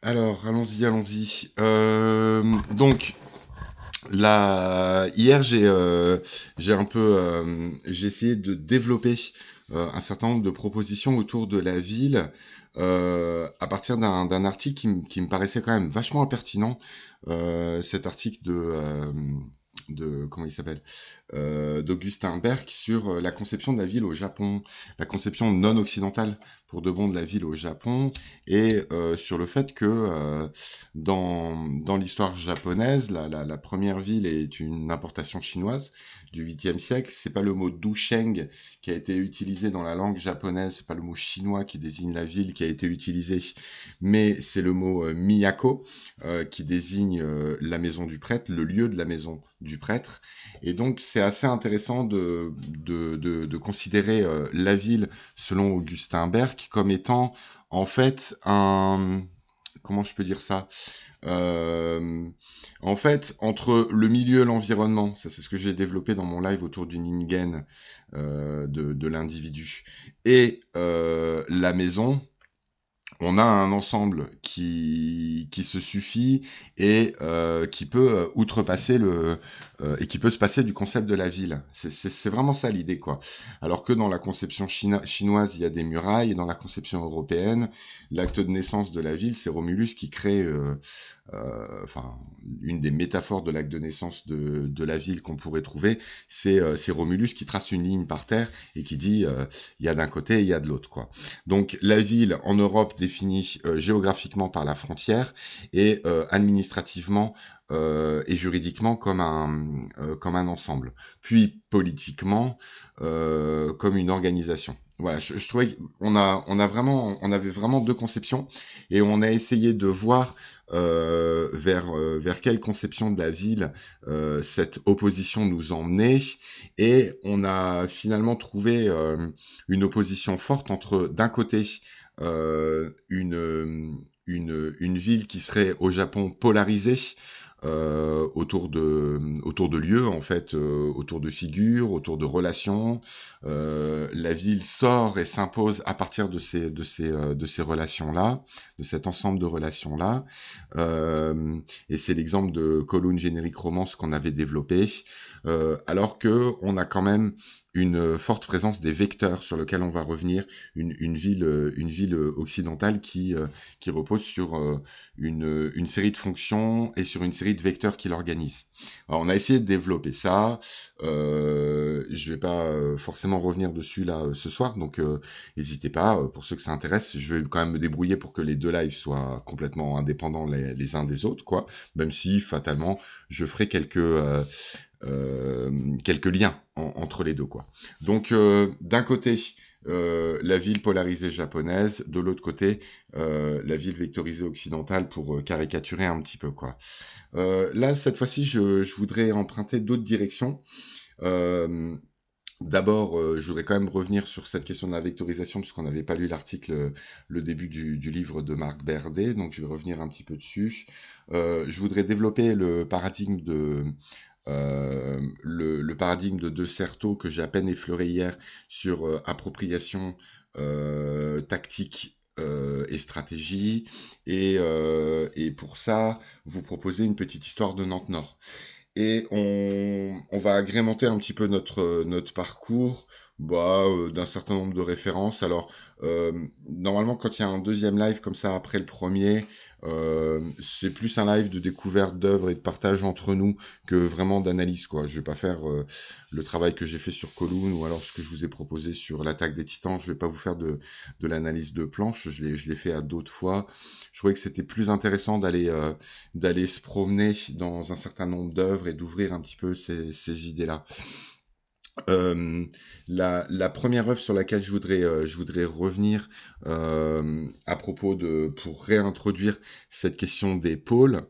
Alors, allons-y, allons-y. Donc, hier, j'ai un peu, j'ai essayé de développer un certain nombre de propositions autour de la ville à partir d'un article qui me paraissait quand même vachement pertinent. Cet article de comment il s'appelle d'Augustin Berg sur la conception de la ville au Japon, la conception non occidentale pour de bon de la ville au Japon, et sur le fait que dans l'histoire japonaise, la première ville est une importation chinoise du 8e siècle. C'est pas le mot Dusheng qui a été utilisé dans la langue japonaise, c'est pas le mot chinois qui désigne la ville qui a été utilisé, mais c'est le mot Miyako qui désigne la maison du prêtre, le lieu de la maison du prêtre. Et donc, c'est assez intéressant de considérer la ville, selon Augustin Berg, comme étant, en fait, un... Comment je peux dire ça En fait, entre le milieu et l'environnement, ça c'est ce que j'ai développé dans mon live autour du Ningen de l'individu, et la maison, on a un ensemble qui se suffit et qui peut outrepasser et qui peut se passer du concept de la ville. C'est vraiment ça l'idée, quoi. Alors que dans la conception chinoise, il y a des murailles, et dans la conception européenne, l'acte de naissance de la ville, c'est Romulus qui crée, enfin, une des métaphores de l'acte de naissance de la ville qu'on pourrait trouver, c'est Romulus qui trace une ligne par terre et qui dit il y a d'un côté et il y a de l'autre, quoi. Donc la ville en Europe définie géographiquement par la frontière et administrativement et juridiquement comme un ensemble, puis politiquement comme une organisation. Voilà, je trouvais on avait vraiment deux conceptions et on a essayé de voir vers quelle conception de la ville cette opposition nous emmenait, et on a finalement trouvé une opposition forte entre, d'un côté, une ville qui serait au Japon polarisée autour de lieux, en fait, autour de figures, autour de relations. La ville sort et s'impose à partir de ces relations-là, de cet ensemble de relations-là. Et c'est l'exemple de Kowloon Generic Romance qu'on avait développé, alors que on a quand même une forte présence des vecteurs sur lequel on va revenir, une ville occidentale qui repose sur une série de fonctions et sur une série de vecteurs qui l'organisent. Alors, on a essayé de développer ça. Je vais pas forcément revenir dessus là ce soir, donc n'hésitez pas, pour ceux que ça intéresse, je vais quand même me débrouiller pour que les deux lives soient complètement indépendants les uns des autres, quoi. Même si fatalement je ferai quelques liens entre les deux, quoi. Donc d'un côté la ville polarisée japonaise, de l'autre côté la ville vectorisée occidentale, pour caricaturer un petit peu, quoi. Là cette fois-ci je voudrais emprunter d'autres directions. Euh, D'abord, je voudrais quand même revenir sur cette question de la vectorisation, puisqu'on n'avait pas lu l'article, le début du livre de Marc Berdet, donc je vais revenir un petit peu dessus. Je voudrais développer le paradigme de Certeau, que j'ai à peine effleuré hier, sur appropriation, tactique et stratégie. Et pour ça, vous proposer une petite histoire de Nantes-Nord. Et on va agrémenter un petit peu notre parcours, d'un certain nombre de références. Alors, normalement, quand il y a un deuxième live comme ça après le premier, c'est plus un live de découverte d'œuvres et de partage entre nous que vraiment d'analyse, quoi. Je vais pas faire le travail que j'ai fait sur Kowloon, ou alors ce que je vous ai proposé sur l'attaque des Titans. Je vais pas vous faire de l'analyse de planche. Je l'ai fait à d'autres fois. Je trouvais que c'était plus intéressant d'aller se promener dans un certain nombre d'œuvres et d'ouvrir un petit peu ces idées-là. Euh, la première œuvre sur laquelle je voudrais revenir à propos pour réintroduire cette question des pôles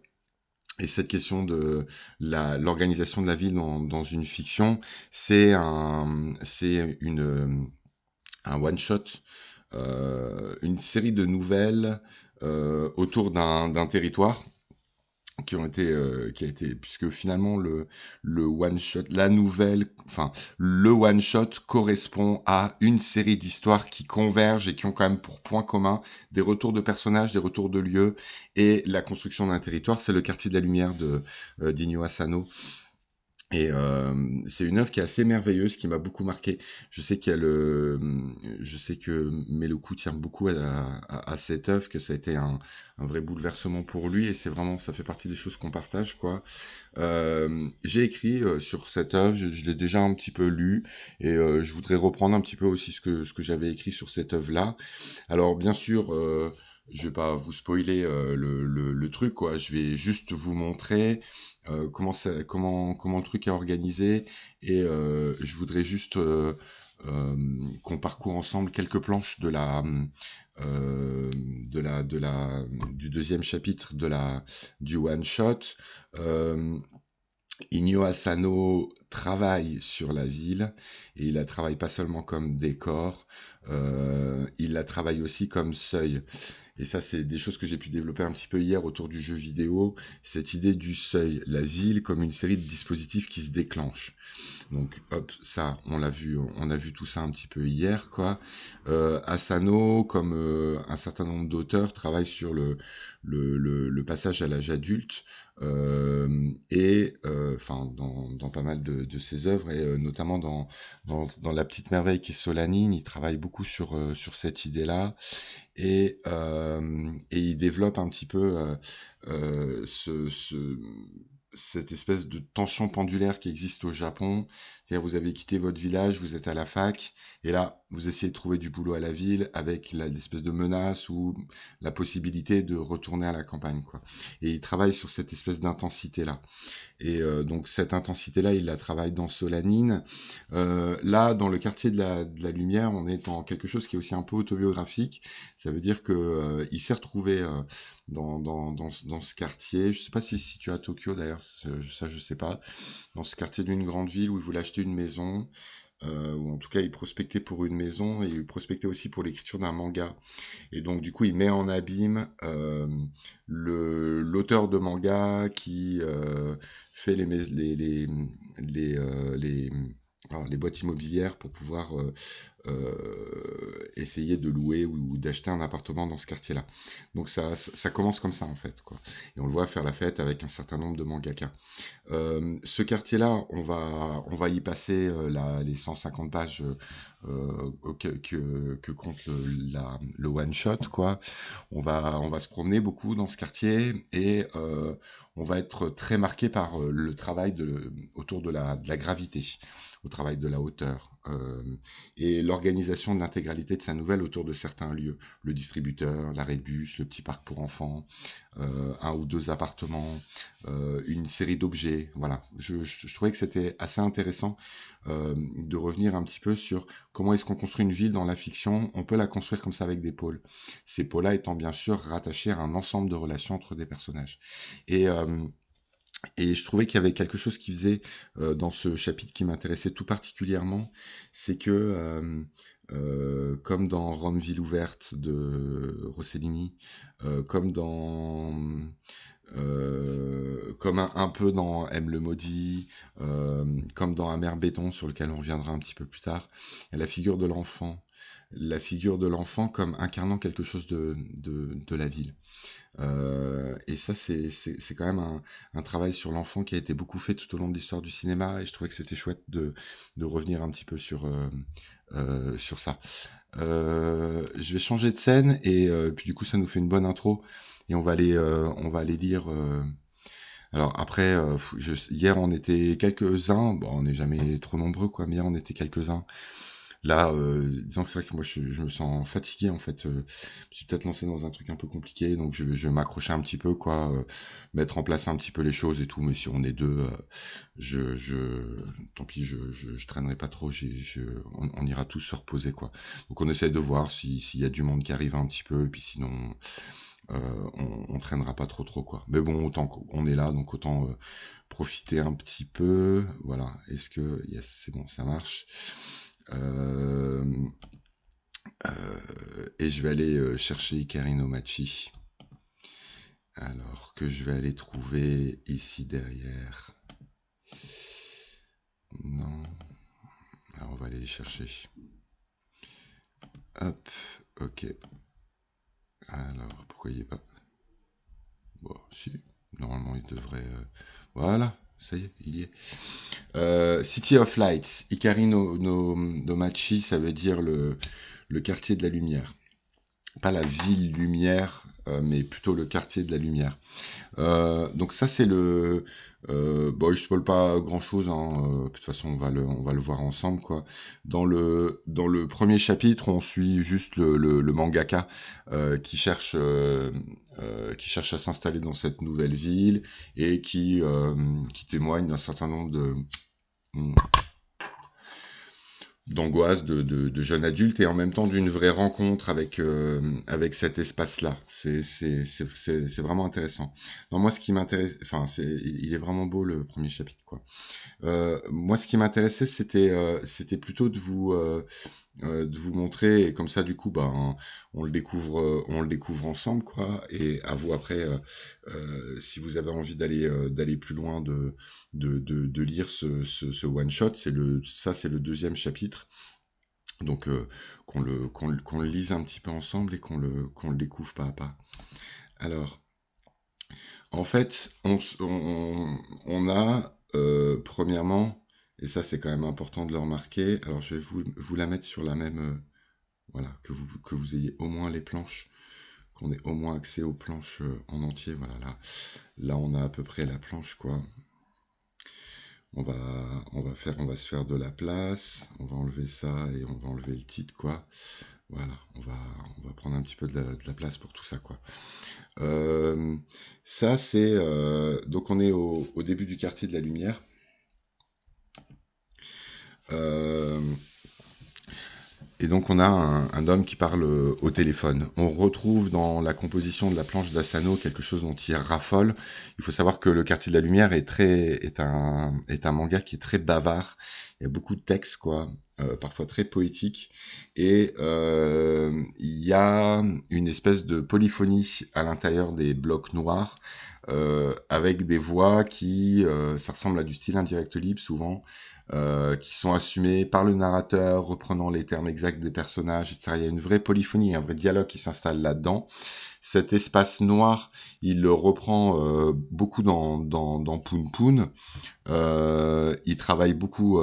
et cette question de l'organisation de la ville dans une fiction, c'est un one-shot, une série de nouvelles autour d'un territoire qui a été, puisque finalement le one shot, la nouvelle, enfin le one shot correspond à une série d'histoires qui convergent et qui ont quand même pour point commun des retours de personnages, des retours de lieux et la construction d'un territoire. C'est le quartier de la lumière de d'Inyo Asano. Et c'est une œuvre qui est assez merveilleuse, qui m'a beaucoup marqué. Je sais qu'il y a je sais que Meloku tient beaucoup à cette œuvre, que ça a été un vrai bouleversement pour lui, et c'est vraiment, ça fait partie des choses qu'on partage, quoi. J'ai écrit sur cette œuvre, je l'ai déjà un petit peu lu, et je voudrais reprendre un petit peu aussi ce que j'avais écrit sur cette œuvre-là. Alors, bien sûr, je vais pas vous spoiler le truc, quoi. Je vais juste vous montrer comment le truc est organisé, et je voudrais juste qu'on parcourt ensemble quelques planches du deuxième chapitre du one shot. Euh, Inyo Asano travaille sur la ville, et il la travaille pas seulement comme décor, il la travaille aussi comme seuil. Et ça, c'est des choses que j'ai pu développer un petit peu hier autour du jeu vidéo, cette idée du seuil, la ville comme une série de dispositifs qui se déclenchent. Donc hop, ça, on a vu tout ça un petit peu hier, quoi. Asano, comme un certain nombre d'auteurs, travaille sur le passage à l'âge adulte, et enfin dans pas mal de ses œuvres, et notamment dans La Petite Merveille qui est Solanine, il travaille beaucoup sur cette idée-là, et il développe un petit peu cette espèce de tension pendulaire qui existe au Japon. C'est-à-dire, vous avez quitté votre village, vous êtes à la fac, et là, vous essayez de trouver du boulot à la ville avec l'espèce de menace ou la possibilité de retourner à la campagne, quoi. Et il travaille sur cette espèce d'intensité-là. Et donc cette intensité-là, il la travaille dans Solanine. Là, dans le quartier de la lumière, on est dans quelque chose qui est aussi un peu autobiographique. Ça veut dire que il s'est retrouvé dans ce quartier. Je sais pas si tu es à Tokyo d'ailleurs, ça je sais pas. Dans ce quartier d'une grande ville où il voulait acheter une maison. Ou en tout cas, il prospectait pour une maison, et il prospectait aussi pour l'écriture d'un manga. Et donc, du coup, il met en abîme l'auteur de manga qui fait les, les boîtes immobilières pour pouvoir essayer de louer ou d'acheter un appartement dans ce quartier-là. Donc, ça commence comme ça, en fait, quoi. Et on le voit faire la fête avec un certain nombre de mangaka. Ce quartier-là, on va y passer les 150 pages que compte le one shot, quoi. On va se promener beaucoup dans ce quartier, et on va être très marqué par le travail autour de la gravité, au travail de la hauteur, et l'organisation de l'intégralité de sa nouvelle autour de certains lieux. Le distributeur, l'arrêt de bus, le petit parc pour enfants, un ou deux appartements, une série d'objets. Voilà, je trouvais que c'était assez intéressant de revenir un petit peu sur comment est-ce qu'on construit une ville dans la fiction. On peut la construire comme ça avec des pôles. Ces pôles-là étant bien sûr rattachés à un ensemble de relations entre des personnages. Et, euh, et je trouvais qu'il y avait quelque chose qui faisait dans ce chapitre qui m'intéressait tout particulièrement, c'est que comme dans Rome ville ouverte de Rossellini, comme comme un peu dans M le maudit, comme dans Amer béton sur lequel on reviendra un petit peu plus tard, il y a la figure de l'enfant comme incarnant quelque chose de la ville. Et ça, c'est quand même un travail sur l'enfant qui a été beaucoup fait tout au long de l'histoire du cinéma, et je trouvais que c'était chouette de revenir un petit peu sur ça. Je vais changer de scène, et puis du coup, ça nous fait une bonne intro, et on va aller lire. Alors après, hier on était quelques-uns, bon on n'est jamais trop nombreux quoi, mais hier on était quelques-uns. Là, disons que c'est vrai que moi je me sens fatigué en fait. Je suis peut-être lancé dans un truc un peu compliqué, donc je vais m'accrocher un petit peu quoi, mettre en place un petit peu les choses et tout. Mais si on est deux, tant pis, je traînerai pas trop. On ira tous se reposer quoi. Donc on essaie de voir s'il y a du monde qui arrive un petit peu, et puis sinon on traînera pas trop quoi. Mais bon, autant qu'on est là, donc autant profiter un petit peu. Voilà. Est-ce que yes, c'est bon, ça marche. Euh, et je vais aller chercher Icarino Machi. Alors que je vais aller trouver ici derrière. Non. Alors on va aller les chercher. Hop, ok. Alors, pourquoi il n'y est pas? Bon, si. Normalement, il devrait... Voilà, ça y est, il y est. City of Lights. Ikari no Machi, ça veut dire le quartier de la lumière. Pas la ville lumière, mais plutôt le quartier de la lumière. Donc ça c'est le bon, je spoil pas grand chose hein, de toute façon on va le voir ensemble quoi. Dans le premier chapitre on suit juste le mangaka qui cherche à s'installer dans cette nouvelle ville et qui témoigne d'un certain nombre d'angoisse de jeunes adultes et en même temps d'une vraie rencontre avec cet espace-là. C'est vraiment intéressant. Non, moi, ce qui m'intéresse, enfin, il est vraiment beau le premier chapitre, quoi. Moi, ce qui m'intéressait, c'était plutôt de vous montrer, et comme ça, du coup, ben, on le découvre ensemble, quoi. Et à vous après, si vous avez envie d'aller plus loin, de lire ce one shot, c'est le deuxième chapitre. Donc, qu'on le lise un petit peu ensemble et qu'on le découvre pas à pas. Alors, en fait, on a, premièrement, et ça c'est quand même important de le remarquer, alors je vais vous la mettre sur la même, voilà, que vous ayez au moins les planches, qu'on ait au moins accès aux planches en entier, voilà, là on a à peu près la planche, quoi. On va, on va se faire de la place, on va enlever ça et on va enlever le titre, quoi. Voilà, on va prendre un petit peu de la place pour tout ça, quoi. Ça, c'est... donc on est au début du quartier de la lumière. Euh, et donc on a un homme qui parle au téléphone. On retrouve dans la composition de la planche d'Asano quelque chose dont il raffole. Il faut savoir que le quartier de la lumière est un manga qui est très bavard. Il y a beaucoup de textes, quoi, parfois très poétiques. Et il y a une espèce de polyphonie à l'intérieur des blocs noirs, avec des voix ça ressemble à du style indirect libre souvent, qui sont assumés par le narrateur, reprenant les termes exacts des personnages, etc. Il y a une vraie polyphonie, un vrai dialogue qui s'installe là-dedans. Cet espace noir, il le reprend beaucoup dans Poon Poon. Il travaille beaucoup...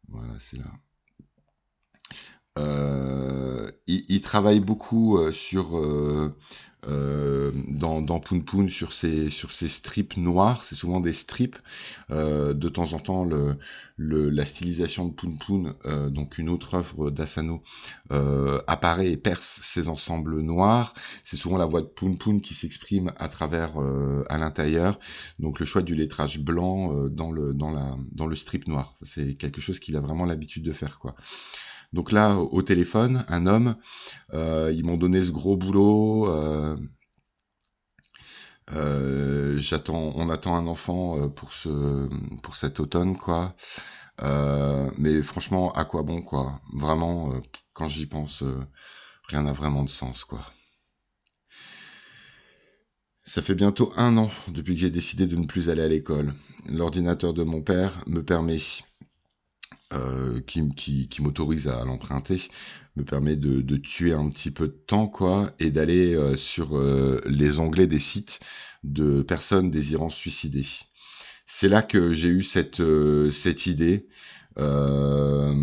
voilà, c'est là. Il travaille beaucoup dans Poon Poon sur ces strips noirs. C'est souvent des strips. De temps en temps, la stylisation de Poon Poon, donc une autre œuvre d'Asano, apparaît et perce ces ensembles noirs. C'est souvent la voix de Poon Poon qui s'exprime à l'intérieur. Donc le choix du lettrage blanc dans le strip noir. C'est quelque chose qu'il a vraiment l'habitude de faire, quoi. Donc là, au téléphone, un homme, ils m'ont donné ce gros boulot. On attend un enfant pour cet automne, quoi. Mais franchement, à quoi bon, quoi. Vraiment, quand j'y pense, rien n'a vraiment de sens, quoi. Ça fait bientôt 1 an depuis que j'ai décidé de ne plus aller à l'école. L'ordinateur de mon père me permet qui m'autorise à l'emprunter, me permet de tuer un petit peu de temps, quoi, et d'aller sur les onglets des sites de personnes désirant se suicider. C'est là que j'ai eu cette idée, que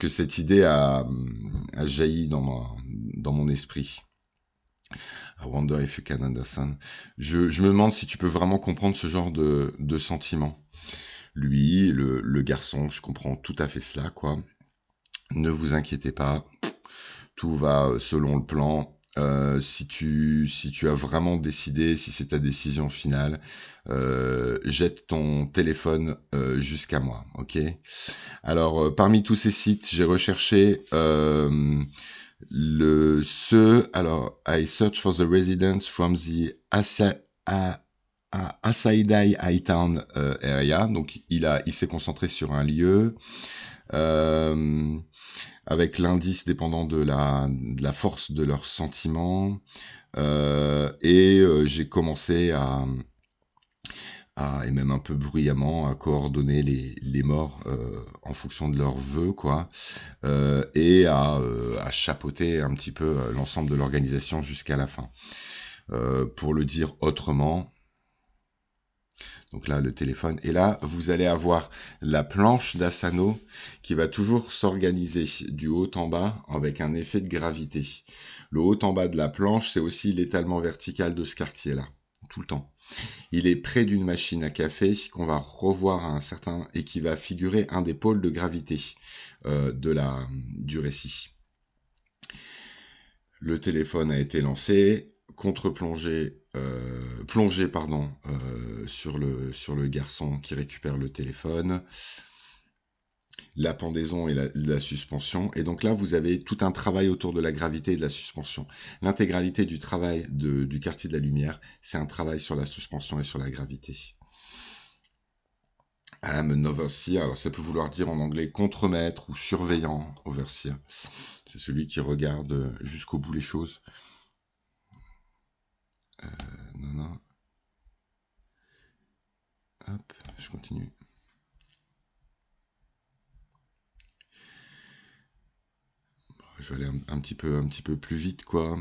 cette idée a jailli dans mon esprit. I wonder if you can understand. Je me demande si tu peux vraiment comprendre ce genre de sentiment. Lui, le garçon, je comprends tout à fait cela, quoi. Ne vous inquiétez pas, tout va selon le plan. Si tu as vraiment décidé, si c'est ta décision finale, jette ton téléphone jusqu'à moi, ok? Alors, parmi tous ces sites, j'ai recherché alors, I search for the residents from the Asaidai Hightown area. Donc, il s'est concentré sur un lieu. euh, avec l'indice dépendant de la force de leurs sentiments. J'ai commencé et même un peu bruyamment, à coordonner les morts en fonction de leurs vœux, quoi, à chapeauter un petit peu l'ensemble de l'organisation jusqu'à la fin. Pour le dire autrement, donc là, le téléphone. Et là, vous allez avoir la planche d'Asano qui va toujours s'organiser du haut en bas avec un effet de gravité. Le haut en bas de la planche, c'est aussi l'étalement vertical de ce quartier-là, tout le temps. Il est près d'une machine à café qu'on va revoir à un certain et qui va figurer un des pôles de gravité du récit. Le téléphone a été lancé, plongé pardon, sur le garçon qui récupère le téléphone, la pendaison et la suspension. Et donc là, vous avez tout un travail autour de la gravité et de la suspension. L'intégralité du travail du quartier de la lumière, c'est un travail sur la suspension et sur la gravité. I'm an overseer, alors ça peut vouloir dire en anglais contremaître ou surveillant, overseer. C'est celui qui regarde jusqu'au bout les choses. Non. Hop, je continue. Je vais aller un petit peu plus vite, quoi.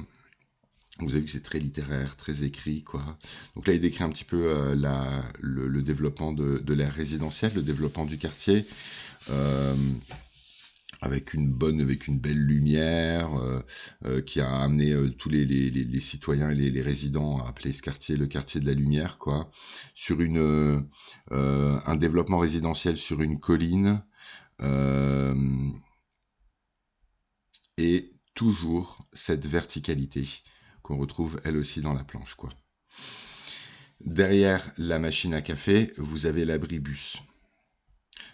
Vous avez vu que c'est très littéraire, très écrit, quoi. Donc là, il décrit un petit peu le développement de l'ère résidentielle, le développement du quartier, avec une belle lumière, qui a amené tous les citoyens et les résidents à appeler ce quartier le quartier de la lumière, quoi. Sur un développement résidentiel sur une colline, et toujours cette verticalité qu'on retrouve elle aussi dans la planche, quoi. Derrière la machine à café, vous avez l'abribus.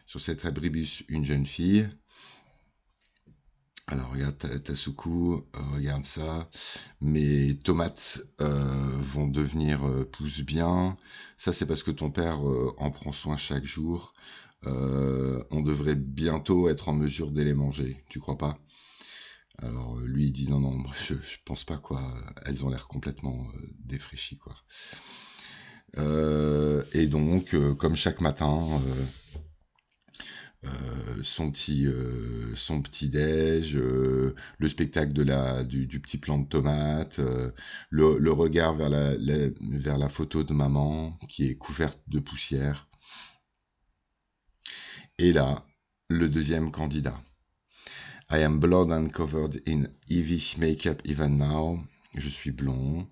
Sur cet abribus, une jeune fille. Alors regarde Tasuku, regarde ça. Mes tomates vont devenir pousses bien. Ça, c'est parce que ton père en prend soin chaque jour. On devrait bientôt être en mesure de les manger. Tu crois pas? Alors lui il dit non, je pense pas, quoi. Elles ont l'air complètement défraîchies, quoi. Et donc comme chaque matin, son petit déj, le spectacle du petit plant de tomate, le regard vers la photo de maman qui est couverte de poussière. Et là, le deuxième candidat. I am blonde and covered in heavy makeup even now. Je suis blond.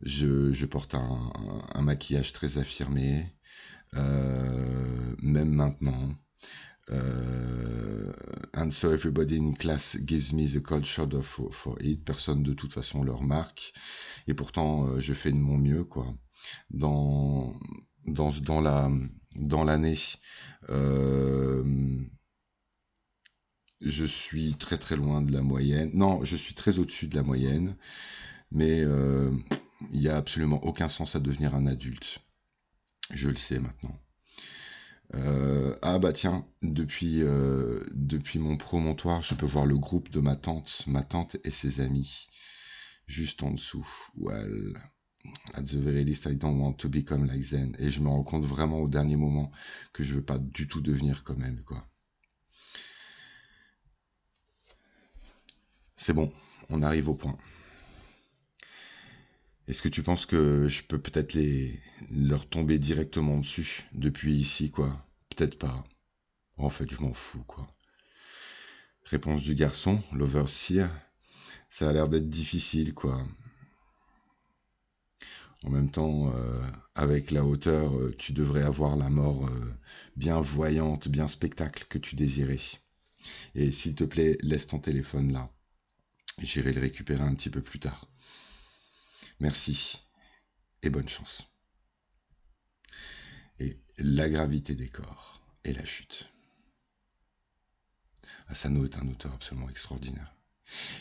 Je porte un maquillage très affirmé, même maintenant. And so everybody in class gives me the cold shoulder for it. Personne de toute façon le remarque. Et pourtant, je fais de mon mieux, quoi. Dans l'année, je suis très très loin de la moyenne. Non, je suis très au-dessus de la moyenne, mais il n'y a absolument aucun sens à devenir un adulte. Je le sais maintenant. Ah bah tiens, depuis mon promontoire, je peux voir le groupe de ma tante et ses amis, juste en dessous. Well, at the very least, I don't want to become like them. Et je me rends compte vraiment au dernier moment que je veux pas du tout devenir comme elle, quoi. C'est bon, on arrive au point. Est-ce que tu penses que je peux peut-être leur tomber directement dessus depuis ici, quoi? Peut-être pas. En fait, je m'en fous, quoi. Réponse du garçon, l'overseer. Ça a l'air d'être difficile, quoi. En même temps, avec la hauteur, tu devrais avoir la mort bien voyante, bien spectacle que tu désirais. Et s'il te plaît, laisse ton téléphone là. J'irai le récupérer un petit peu plus tard. Merci et bonne chance. Et la gravité des corps et la chute. Asano est un auteur absolument extraordinaire.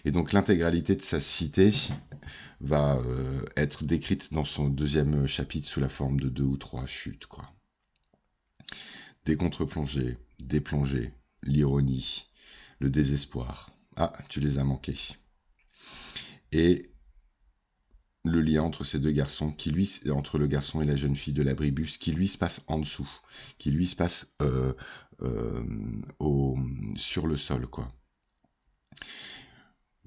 Et donc l'intégralité de sa cité va être décrite dans son deuxième chapitre sous la forme de 2 ou 3 chutes, quoi. Des contre-plongées, des plongées, l'ironie, le désespoir. Ah, tu les as manqués. Et le lien entre ces deux garçons, entre le garçon et la jeune fille de l'abribus, qui lui se passe en dessous, qui lui se passe euh, sur le sol, quoi.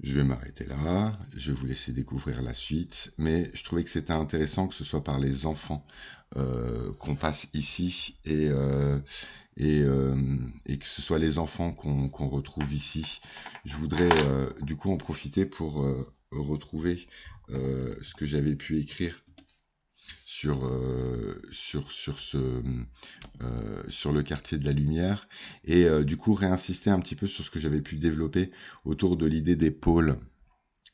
Je vais m'arrêter là, je vais vous laisser découvrir la suite, mais je trouvais que c'était intéressant que ce soit par les enfants qu'on passe ici et que ce soit les enfants qu'on retrouve ici. Je voudrais du coup en profiter pour retrouver ce que j'avais pu écrire sur le quartier de la lumière et du coup réinsister un petit peu sur ce que j'avais pu développer autour de l'idée des pôles.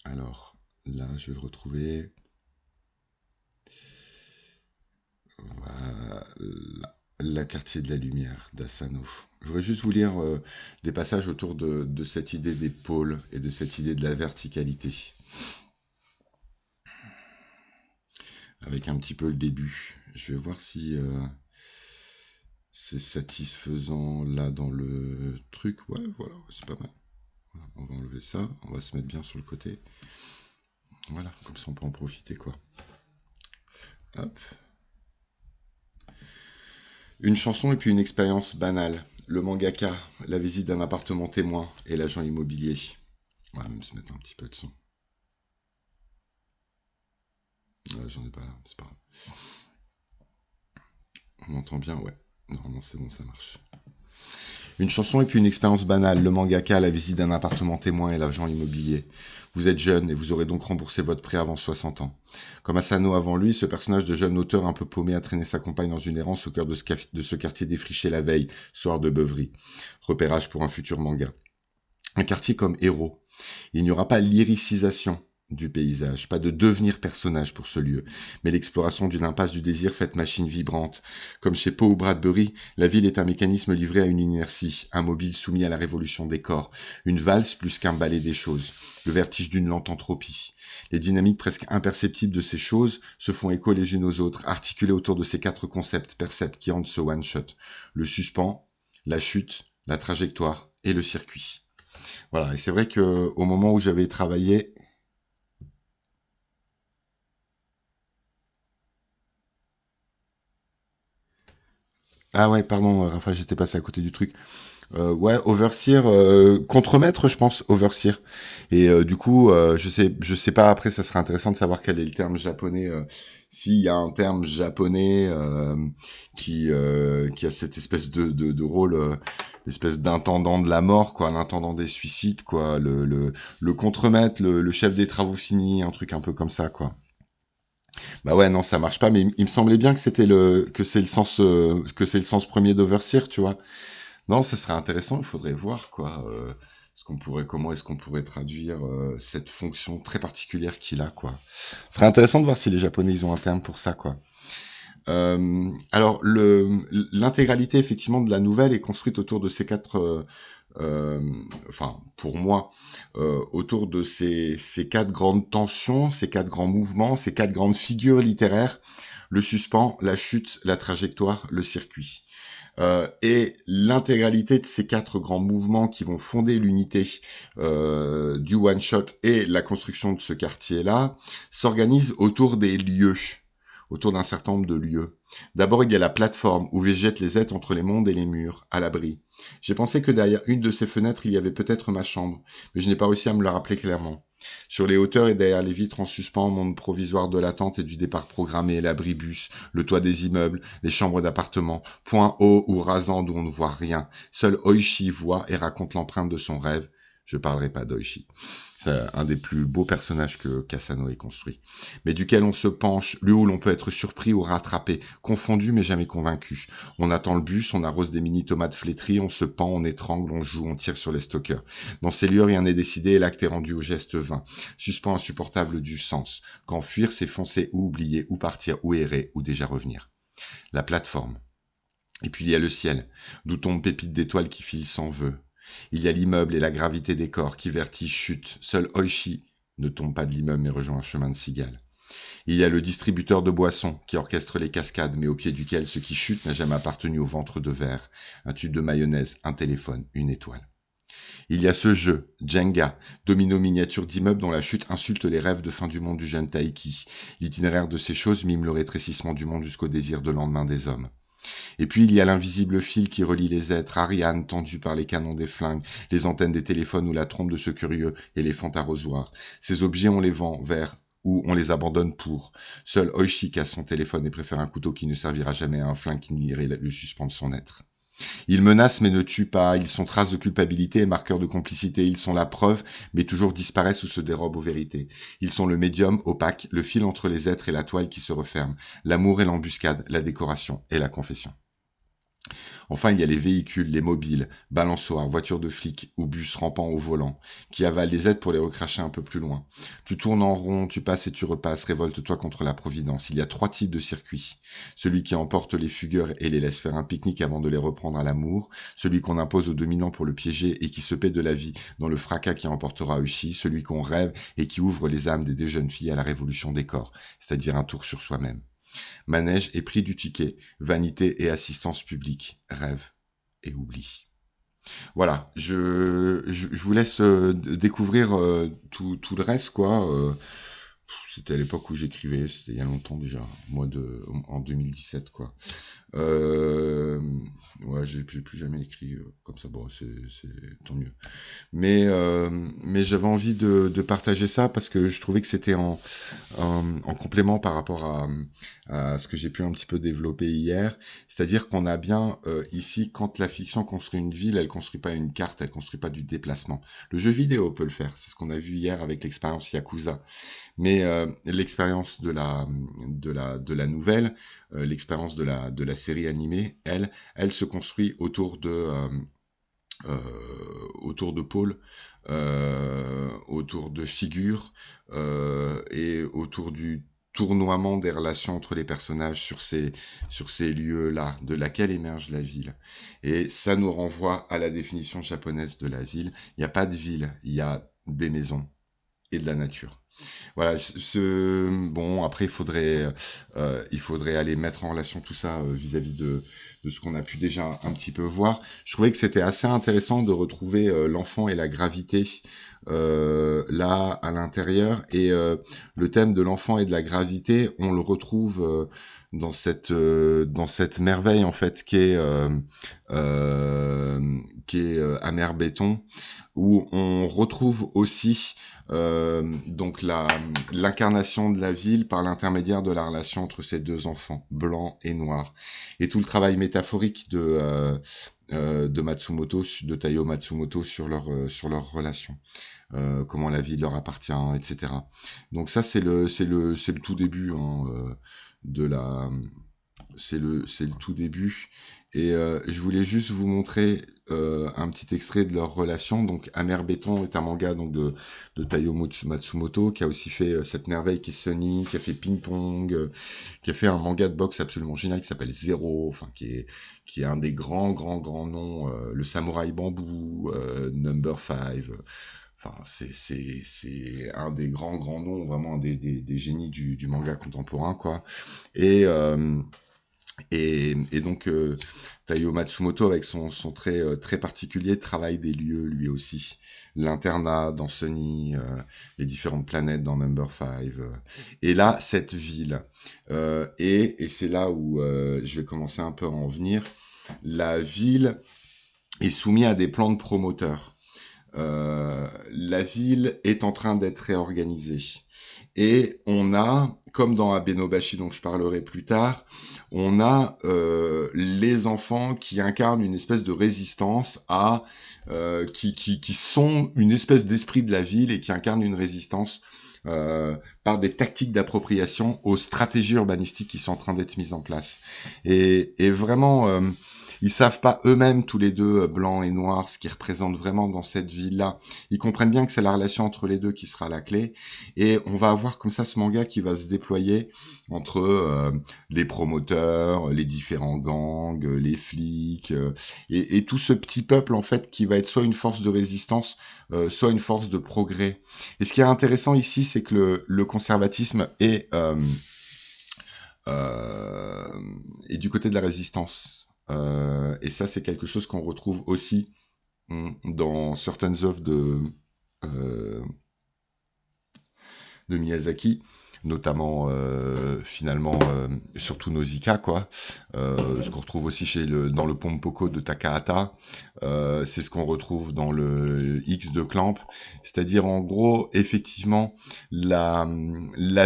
Alors là, je vais le retrouver. Voilà, la quartier de la lumière d'Asano. Je voudrais juste vous lire des passages autour de cette idée des pôles et de cette idée de la verticalité. Avec un petit peu le début. Je vais voir si c'est satisfaisant là dans le truc. Ouais, voilà, c'est pas mal. Voilà, on va enlever ça, on va se mettre bien sur le côté. Voilà, comme ça on peut en profiter quoi. Hop. Une chanson et puis une expérience banale. Le mangaka, la visite d'un appartement témoin et l'agent immobilier. On va même se mettre un petit peu de son. Ouais, j'en ai pas là, c'est pas grave. On m'entend bien, ouais. Normalement c'est bon, ça marche. Une chanson et puis une expérience banale. Le mangaka, la visite d'un appartement témoin et l'agent immobilier. Vous êtes jeune et vous aurez donc remboursé votre prêt avant 60 ans. Comme Asano avant lui, ce personnage de jeune auteur un peu paumé a traîné sa compagne dans une errance au cœur de ce quartier défriché la veille, soir de beuverie. Repérage pour un futur manga. Un quartier comme héros. Il n'y aura pas lyricisation du paysage, pas de devenir personnage pour ce lieu, mais l'exploration d'une impasse du désir faite machine vibrante. Comme chez Poe ou Bradbury, la ville est un mécanisme livré à une inertie, un mobile soumis à la révolution des corps, une valse plus qu'un ballet des choses, le vertige d'une lente entropie. Les dynamiques presque imperceptibles de ces choses se font écho les unes aux autres, articulées autour de ces quatre concepts percepts qui hantent ce one-shot. Le suspens, la chute, la trajectoire et le circuit. Voilà, et c'est vrai que au moment où j'avais travaillé, ah ouais, pardon, Raphaël, j'étais passé à côté du truc. Ouais, Overseer, contremaître, je pense, Overseer. Et du coup, je sais pas. Après, ça serait intéressant de savoir quel est le terme japonais. S'il y a un terme japonais qui a cette espèce de rôle, l'espèce d'intendant de la mort, quoi, un intendant des suicides, quoi, le contremaître, le chef des travaux finis, un truc un peu comme ça, quoi. Bah ouais, non, ça marche pas, mais il me semblait bien que que c'est le sens premier d'Overseer, tu vois. Non, ça serait intéressant, il faudrait voir, quoi, comment est-ce qu'on pourrait traduire cette fonction très particulière qu'il a, quoi. Ce serait intéressant de voir si les Japonais, ils ont un terme pour ça, quoi. Alors, l'intégralité, effectivement, de la nouvelle est construite autour de ces quatre, euh, enfin, pour moi, autour de ces quatre grandes tensions, ces quatre grands mouvements, ces quatre grandes figures littéraires, le suspens, la chute, la trajectoire, le circuit. Et l'intégralité de ces quatre grands mouvements qui vont fonder l'unité du one-shot et la construction de ce quartier-là s'organise autour des lieux, autour d'un certain nombre de lieux. D'abord, il y a la plateforme où végètent les êtres entre les mondes et les murs, à l'abri. J'ai pensé que derrière une de ces fenêtres, il y avait peut-être ma chambre, mais je n'ai pas réussi à me le rappeler clairement. Sur les hauteurs et derrière les vitres en suspens, monde provisoire de l'attente et du départ programmé, l'abribus, le toit des immeubles, les chambres d'appartement, point haut ou rasant d'où on ne voit rien. Seul Oishi voit et raconte l'empreinte de son rêve. Je parlerai pas d'Oishi. C'est un des plus beaux personnages que Kasano ait construit. Mais duquel on se penche, lieu où l'on peut être surpris ou rattrapé, confondu mais jamais convaincu. On attend le bus, on arrose des mini-tomates flétries, on se pend, on étrangle, on joue, on tire sur les stalkers. Dans ces lieux, rien n'est décidé et l'acte est rendu au geste vain. Suspens insupportable du sens. Quand fuir, c'est foncer ou oublier, ou partir, ou errer, ou déjà revenir. La plateforme. Et puis il y a le ciel, d'où tombent pépites d'étoiles qui filent sans vœu. Il y a l'immeuble et la gravité des corps qui vertige, chute. Seul Oishi ne tombe pas de l'immeuble mais rejoint un chemin de cigale. Il y a le distributeur de boissons qui orchestre les cascades, mais au pied duquel ce qui chute n'a jamais appartenu au ventre de verre. Un tube de mayonnaise, un téléphone, une étoile. Il y a ce jeu, Jenga, domino miniature d'immeuble dont la chute insulte les rêves de fin du monde du jeune Taiki. L'itinéraire de ces choses mime le rétrécissement du monde jusqu'au désir de lendemain des hommes. Et puis il y a l'invisible fil qui relie les êtres, Ariane tendue par les canons des flingues, les antennes des téléphones ou la trompe de ce curieux éléphant arrosoir. Ces objets on les vend vers ou on les abandonne pour. Seul Oishi casse son téléphone et préfère un couteau qui ne servira jamais à un flingue qui nierait le suspens de son être. Ils menacent mais ne tuent pas, ils sont traces de culpabilité et marqueurs de complicité, ils sont la preuve mais toujours disparaissent ou se dérobent aux vérités. Ils sont le médium opaque, le fil entre les êtres et la toile qui se referme, l'amour et l'embuscade, la décoration et la confession. Enfin, il y a les véhicules, les mobiles, balançoires, voitures de flics ou bus rampant au volant, qui avalent les aides pour les recracher un peu plus loin. Tu tournes en rond, tu passes et tu repasses, révolte-toi contre la providence. Il y a 3 types de circuits. Celui qui emporte les fugueurs et les laisse faire un pique-nique avant de les reprendre à l'amour, celui qu'on impose aux dominants pour le piéger et qui se paie de la vie dans le fracas qui emportera Uchi, celui qu'on rêve et qui ouvre les âmes des 2 jeunes filles à la révolution des corps, c'est-à-dire un tour sur soi-même. Manège et prix du ticket, vanité et assistance publique, rêve et oubli. Voilà, je vous laisse découvrir tout le reste, quoi. C'était à l'époque où j'écrivais, c'était il y a longtemps déjà, en 2017, quoi. Euh, ouais, j'ai plus jamais écrit comme ça, bon, c'est tant mieux. Mais j'avais envie de partager ça parce que je trouvais que c'était en complément par rapport à ce que j'ai pu un petit peu développer hier. C'est-à-dire qu'on a bien ici, quand la fiction construit une ville, elle construit pas une carte, elle construit pas du déplacement. Le jeu vidéo peut le faire, c'est ce qu'on a vu hier avec l'expérience Yakuza. Mais l'expérience de la nouvelle, l'expérience de la série animée, elle se construit autour de pôles, autour de figures et autour du tournoiement des relations entre les personnages sur ces lieux-là, de laquelle émerge la ville. Et ça nous renvoie à la définition japonaise de la ville. Il n'y a pas de ville, il y a des maisons et de la nature. Voilà, bon, après, il faudrait aller mettre en relation tout ça vis-à-vis de ce qu'on a pu déjà un petit peu voir. Je trouvais que c'était assez intéressant de retrouver l'enfant et la gravité là à l'intérieur. Et le thème de l'enfant et de la gravité, on le retrouve dans cette merveille en fait qui est Amer Béton, où on retrouve aussi donc l'incarnation de la ville par l'intermédiaire de la relation entre ces 2 enfants, blancs et noirs. Et tout le travail métaphorique de Matsumoto, de Taiyo Matsumoto sur leur relation. Comment la ville leur appartient, etc. Donc ça, c'est le tout début de la... C'est le tout début. Et je voulais juste vous montrer un petit extrait de leur relation. Donc, Amer Béton est un manga donc, de Taiyo Matsumoto, qui a aussi fait Cette merveille qui est Sunny, qui a fait Ping Pong, qui a fait un manga de boxe absolument génial qui s'appelle Zero, enfin, qui est un des grands noms, le Samouraï Bambou, Number 5. Enfin, c'est un des grands noms, vraiment des génies du manga contemporain, quoi. Et donc, Taiyo Matsumoto, avec son trait très particulier, travaille des lieux, lui aussi. L'internat dans Sunny, les différentes planètes dans Number 5. Et là, cette ville. Et c'est là où je vais commencer un peu à en venir. La ville est soumise à des plans de promoteurs. La ville est en train d'être réorganisée. Et on a, comme dans Abenobashi dont je parlerai plus tard, on a les enfants qui incarnent une espèce de résistance qui sont une espèce d'esprit de la ville et qui incarnent une résistance par des tactiques d'appropriation aux stratégies urbanistiques qui sont en train d'être mises en place. Et vraiment, Ils savent pas eux-mêmes tous les deux, blanc et noir, ce qu'ils représentent vraiment dans cette ville-là. Ils comprennent bien que c'est la relation entre les deux qui sera la clé. Et on va avoir comme ça ce manga qui va se déployer entre les promoteurs, les différents gangs, les flics, et tout ce petit peuple en fait qui va être soit une force de résistance, soit une force de progrès. Et ce qui est intéressant ici, c'est que le conservatisme euh, est du côté de la résistance. Et ça, c'est quelque chose qu'on retrouve aussi dans certaines œuvres euh, de Miyazaki, notamment finalement surtout Nausicaa, quoi. Ce qu'on retrouve aussi dans le Pompoko de Takahata, c'est ce qu'on retrouve dans le X de Clamp, c'est-à-dire en gros effectivement la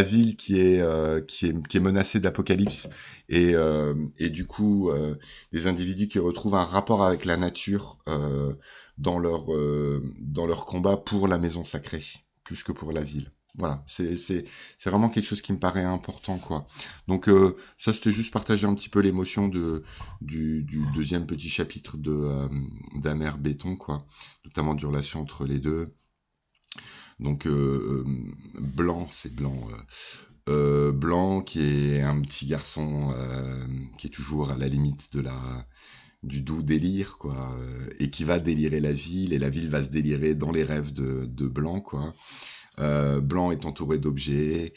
ville qui est menacée d'apocalypse et du coup des individus qui retrouvent un rapport avec la nature dans leur combat pour la maison sacrée plus que pour la ville. Voilà, c'est vraiment quelque chose qui me paraît important, quoi. Donc ça, c'était juste partager un petit peu l'émotion du deuxième petit chapitre d'Amer Béton, quoi, notamment du relation entre les deux. Donc Blanc, c'est Blanc. Blanc qui est un petit garçon qui est toujours à la limite du doux délire, quoi, et qui va délirer la ville, et la ville va se délirer dans les rêves de Blanc, quoi. Blanc est entouré d'objets,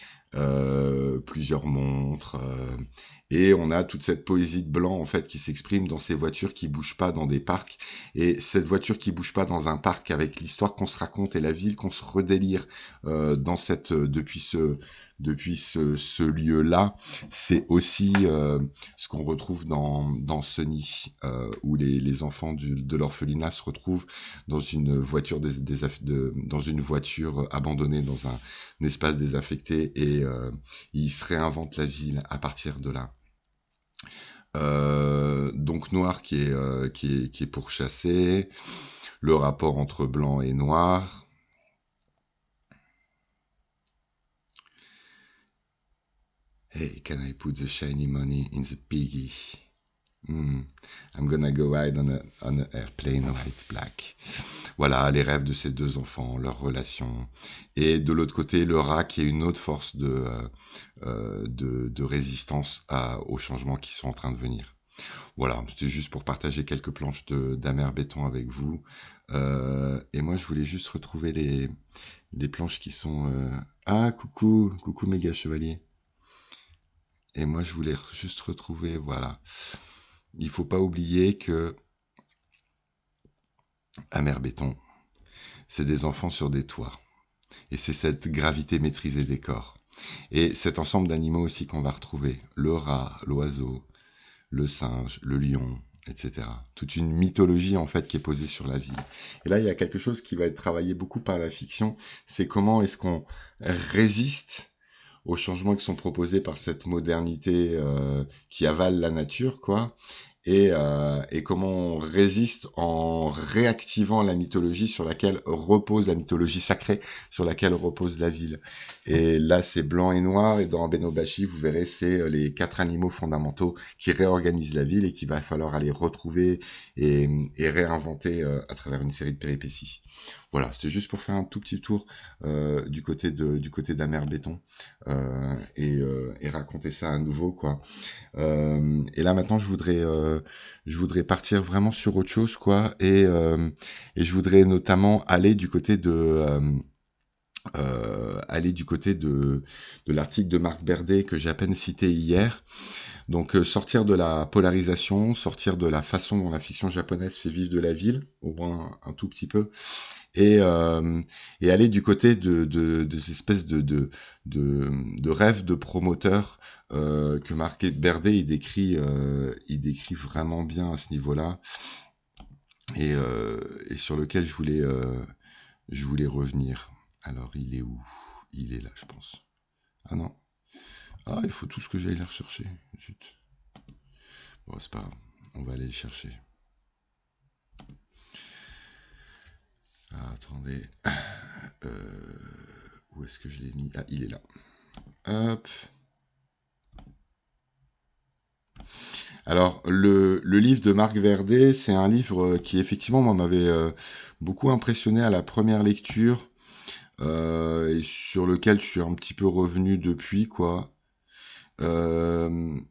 plusieurs montres, et on a toute cette poésie de Blanc en fait qui s'exprime dans ces voitures qui bougent pas dans des parcs. Et cette voiture qui bouge pas dans un parc, avec l'histoire qu'on se raconte et la ville qu'on se redélire depuis ce lieu-là, c'est aussi ce qu'on retrouve dans Sunny, où les enfants de l'orphelinat se retrouvent dans une voiture dans une voiture abandonnée dans un espace désaffecté, et ils se réinventent la ville à partir de là. Donc Noir qui est pourchassé, le rapport entre blanc et noir. Hey, can I put the shiny money in the piggy? I'm gonna go ride on a airplane white black. Voilà, les rêves de ces deux enfants, leur relation. Et de l'autre côté, le rat qui est une autre force de résistance aux changements qui sont en train de venir. Voilà, c'était juste pour partager quelques planches d'Amer Béton avec vous. Et moi, je voulais juste retrouver les planches qui sont... Ah, coucou méga chevalier. Et moi, je voulais juste retrouver, voilà. Il faut pas oublier que Amer Béton, c'est des enfants sur des toits. Et c'est cette gravité maîtrisée des corps. Et cet ensemble d'animaux aussi qu'on va retrouver. Le rat, l'oiseau, le singe, le lion, etc. Toute une mythologie en fait qui est posée sur la vie. Et là, il y a quelque chose qui va être travaillé beaucoup par la fiction, c'est comment est-ce qu'on résiste aux changements qui sont proposés par cette modernité qui avale la nature, quoi. Et comment on résiste en réactivant la mythologie sur laquelle repose la mythologie sacrée, sur laquelle repose la ville. Et là, c'est blanc et noir, et dans Benobashi, vous verrez, c'est les 4 animaux fondamentaux qui réorganisent la ville et qu'il va falloir aller retrouver et réinventer à travers une série de péripéties. Voilà, c'était juste pour faire un tout petit tour du côté d'Amer Béton et raconter ça à nouveau, quoi. Et là maintenant, je voudrais partir vraiment sur autre chose, quoi, et je voudrais notamment aller du côté de l'article de Marc Berdet que j'ai à peine cité hier. Donc sortir de la polarisation, sortir de la façon dont la fiction japonaise fait vivre de la ville, au moins un tout petit peu, et aller du côté de ces espèces de rêves de promoteurs que Marc Berdet il décrit vraiment bien à ce niveau-là, et sur lequel je voulais revenir. Alors il est où? Il est là, je pense. Ah non. Ah, il faut tout ce que j'aille la rechercher. Zut. Bon, c'est pas grave. On va aller le chercher. Ah, attendez. Où est-ce que je l'ai mis? Ah, il est là. Hop. Alors, le livre de Marc Verdet, c'est un livre qui, effectivement, moi, m'avait beaucoup impressionné à la première lecture, et sur lequel je suis un petit peu revenu depuis, quoi.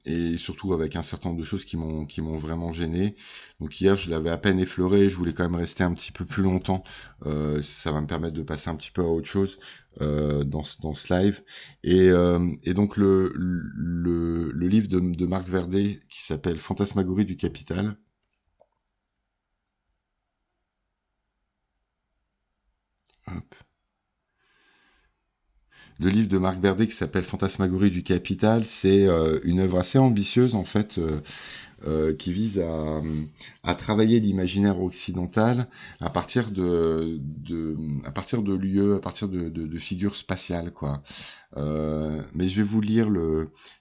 Et surtout avec un certain nombre de choses qui m'ont vraiment gêné. Donc hier, je l'avais à peine effleuré, je voulais quand même rester un petit peu plus longtemps. Ça va me permettre de passer un petit peu à autre chose dans ce live. Et donc le livre de Marc Verdet qui s'appelle Fantasmagorie du capital. Hop. Le livre de Marc Verdet qui s'appelle Fantasmagorie du capital, c'est une œuvre assez ambitieuse en fait. Qui vise à travailler l'imaginaire occidental à partir à partir de lieux, à partir de figures spatiales, quoi. Mais je vais vous lire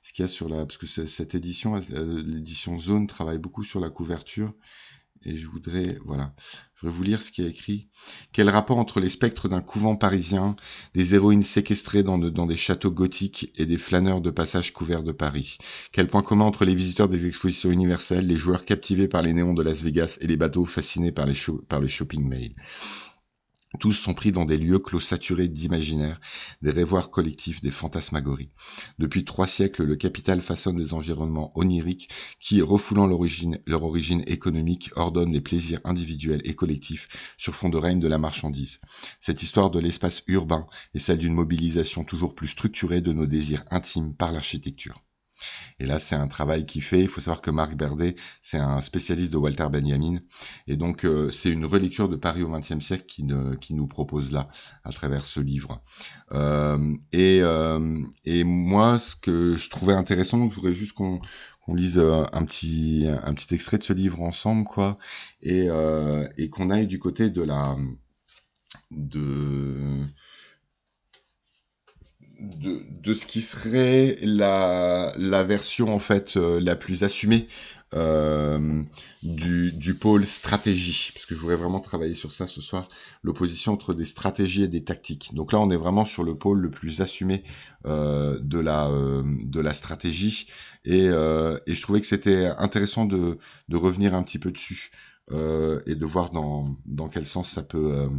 ce qu'il y a sur parce que cette édition, l'édition Zone, travaille beaucoup sur la couverture. Et voilà, je voudrais vous lire ce qui est écrit. Quel rapport entre les spectres d'un couvent parisien, des héroïnes séquestrées dans des châteaux gothiques et des flâneurs de passage couverts de Paris? Quel point commun entre les visiteurs des expositions universelles, les joueurs captivés par les néons de Las Vegas et les bateaux fascinés par les shopping mails? Tous sont pris dans des lieux clos saturés d'imaginaire, des rêvoirs collectifs, des fantasmagories. Depuis 3 siècles, le capital façonne des environnements oniriques qui, refoulant leur origine économique, ordonnent les plaisirs individuels et collectifs sur fond de règne de la marchandise. Cette histoire de l'espace urbain est celle d'une mobilisation toujours plus structurée de nos désirs intimes par l'architecture. Et là, c'est un travail qu'il fait. Il faut savoir que Marc Verdet, c'est un spécialiste de Walter Benjamin. Et donc, c'est une relecture de Paris au XXe siècle qui nous propose là, à travers ce livre. Et moi, ce que je trouvais intéressant, donc je voudrais juste qu'on lise un petit extrait de ce livre ensemble, quoi, et qu'on aille du côté de de ce qui serait la version en fait la plus assumée euh, du pôle stratégie, parce que je voudrais vraiment travailler sur ça ce soir, l'opposition entre des stratégies et des tactiques. Donc là, on est vraiment sur le pôle le plus assumé de la stratégie, et je trouvais que c'était intéressant de revenir un petit peu dessus. Et de voir dans quel sens ça peut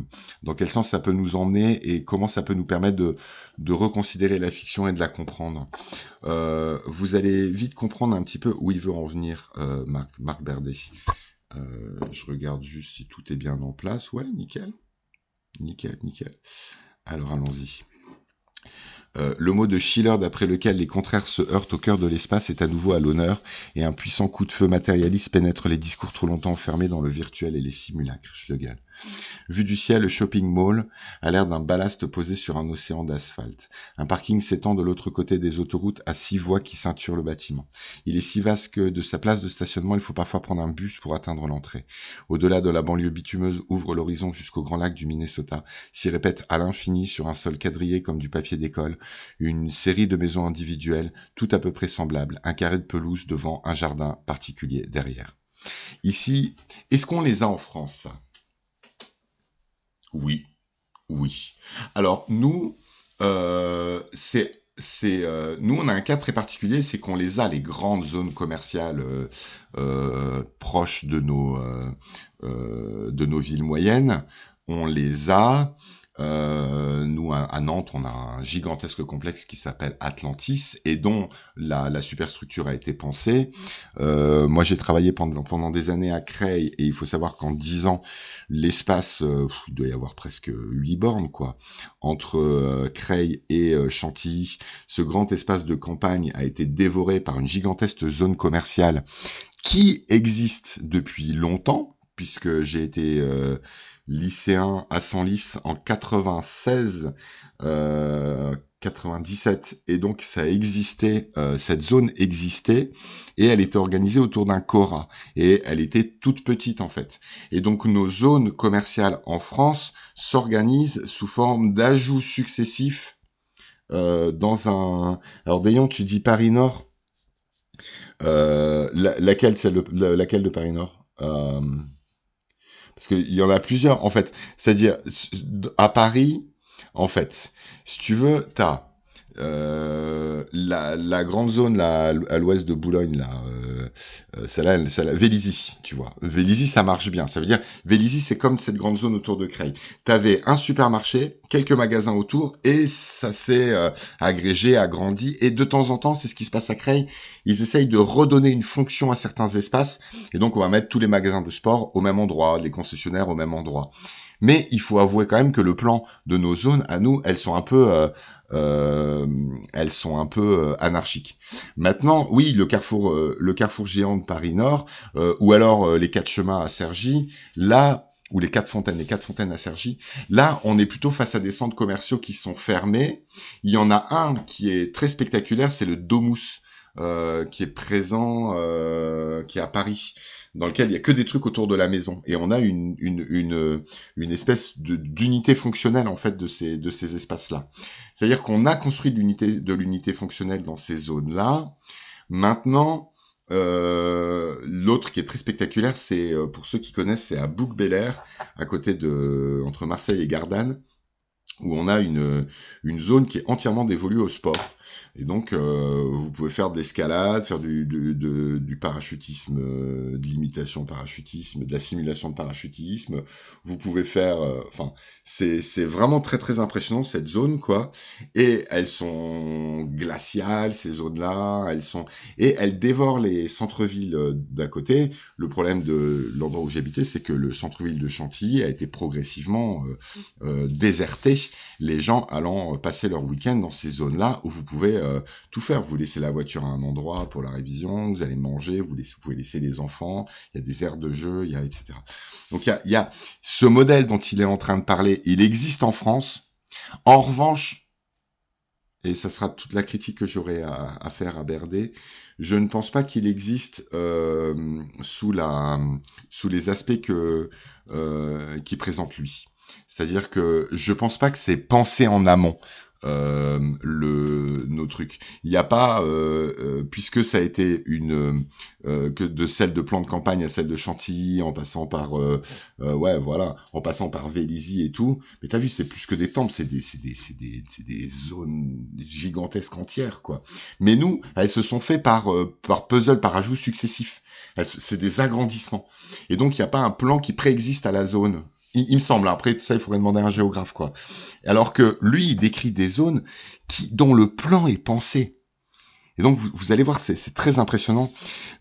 nous emmener et comment ça peut nous permettre de reconsidérer la fiction et de la comprendre. Vous allez vite comprendre un petit peu où il veut en venir, Marc Berdet. Je regarde juste si tout est bien en place. Ouais, nickel. Nickel, nickel. Alors allons-y. Le mot de Schiller d'après lequel les contraires se heurtent au cœur de l'espace est à nouveau à l'honneur, et un puissant coup de feu matérialiste pénètre les discours trop longtemps enfermés dans le virtuel et les simulacres. Schlegel. Vu du ciel, le shopping mall a l'air d'un ballast posé sur un océan d'asphalte. Un parking s'étend de l'autre côté des autoroutes à 6 voies qui ceinturent le bâtiment. Il est si vaste que de sa place de stationnement, il faut parfois prendre un bus pour atteindre l'entrée. Au-delà de la banlieue bitumeuse ouvre l'horizon jusqu'au grand lac du Minnesota, s'y répète à l'infini sur un sol quadrillé comme du papier d'école, une série de maisons individuelles, tout à peu près semblables, un carré de pelouse devant, un jardin particulier derrière. Ici, est-ce qu'on les a en France, ça? Oui. Oui. Alors nous, nous on a un cas très particulier, c'est qu'on les a les grandes zones commerciales proches de nos villes moyennes. On les a. Nous à Nantes, on a un gigantesque complexe qui s'appelle Atlantis et dont la superstructure a été pensée. Moi, j'ai travaillé pendant des années à Creil et il faut savoir qu'en 10 ans, l'espace, il doit y avoir presque 8 bornes, quoi, entre Creil et Chantilly. Ce grand espace de campagne a été dévoré par une gigantesque zone commerciale qui existe depuis longtemps, puisque j'ai été lycéen à Senlis en 96, 97, et donc ça existait, cette zone existait, et elle était organisée autour d'un Cora, et elle était toute petite en fait. Et donc nos zones commerciales en France s'organisent sous forme d'ajouts successifs dans un... Alors d'ailleurs, tu dis Paris Nord, laquelle, laquelle de Paris Nord? Parce qu'il y en a plusieurs, en fait. C'est-à-dire, à Paris, en fait, si tu veux, t'as La grande zone là, à l'ouest de Boulogne, là, celle-là, Vélizy, tu vois. Vélizy, ça marche bien. Ça veut dire, Vélizy, c'est comme cette grande zone autour de Creil. T'avais un supermarché, quelques magasins autour, et ça s'est agrégé, agrandi. Et de temps en temps, c'est ce qui se passe à Creil, ils essayent de redonner une fonction à certains espaces. Et donc, on va mettre tous les magasins de sport au même endroit, les concessionnaires au même endroit. Mais il faut avouer quand même que le plan de nos zones, à nous, elles sont un peu anarchiques. Maintenant, oui, le carrefour géant de Paris Nord, ou alors les quatre chemins à Cergy, là, ou les quatre fontaines à Cergy, là, on est plutôt face à des centres commerciaux qui sont fermés. Il y en a un qui est très spectaculaire, c'est le Domus, qui est présent, qui est à Paris, dans lequel il y a que des trucs autour de la maison, et on a une espèce d'unité fonctionnelle en fait de ces espaces-là. C'est-à-dire qu'on a construit de l'unité fonctionnelle dans ces zones-là. Maintenant, l'autre qui est très spectaculaire, c'est pour ceux qui connaissent, c'est à Bouc-Bel-Air, à côté de entre Marseille et Gardanne, où on a une zone qui est entièrement dévolue au sport. Et donc, vous pouvez faire de l'escalade, faire du parachutisme, de l'imitation de parachutisme, de la simulation de parachutisme. Vous pouvez faire... Enfin, c'est vraiment très, très impressionnant, cette zone, quoi. Et elles sont glaciales, ces zones-là. Et elles dévorent les centres-villes d'à côté. Le problème de l'endroit où j'habitais, c'est que le centre-ville de Chantilly a été progressivement déserté, les gens allant passer leur week-end dans ces zones-là où vous pouvez tout faire. Vous laissez la voiture à un endroit pour la révision, vous allez manger, vous pouvez laisser les enfants, il y a des aires de jeu, etc. Donc il y a ce modèle dont il est en train de parler, il existe en France. En revanche, et ça sera toute la critique que j'aurai à faire à Berdé, je ne pense pas qu'il existe sous les aspects qu'il présente lui. C'est-à-dire que je pense pas que c'est pensé en amont nos trucs. Il n'y a pas, puisque ça a été que de celle de plan de campagne à celle de Chantilly, en passant par ouais voilà, en passant par Vélizy et tout. Mais t'as vu, c'est plus que des temples, c'est des zones gigantesques entières quoi. Mais nous, elles se sont fait par puzzle, par ajout successif. C'est des agrandissements. Et donc il n'y a pas un plan qui préexiste à la zone. Il me semble, après ça, il faudrait demander à un géographe, quoi. Alors que lui, il décrit des zones dont le plan est pensé. Et donc, vous allez voir, c'est très impressionnant.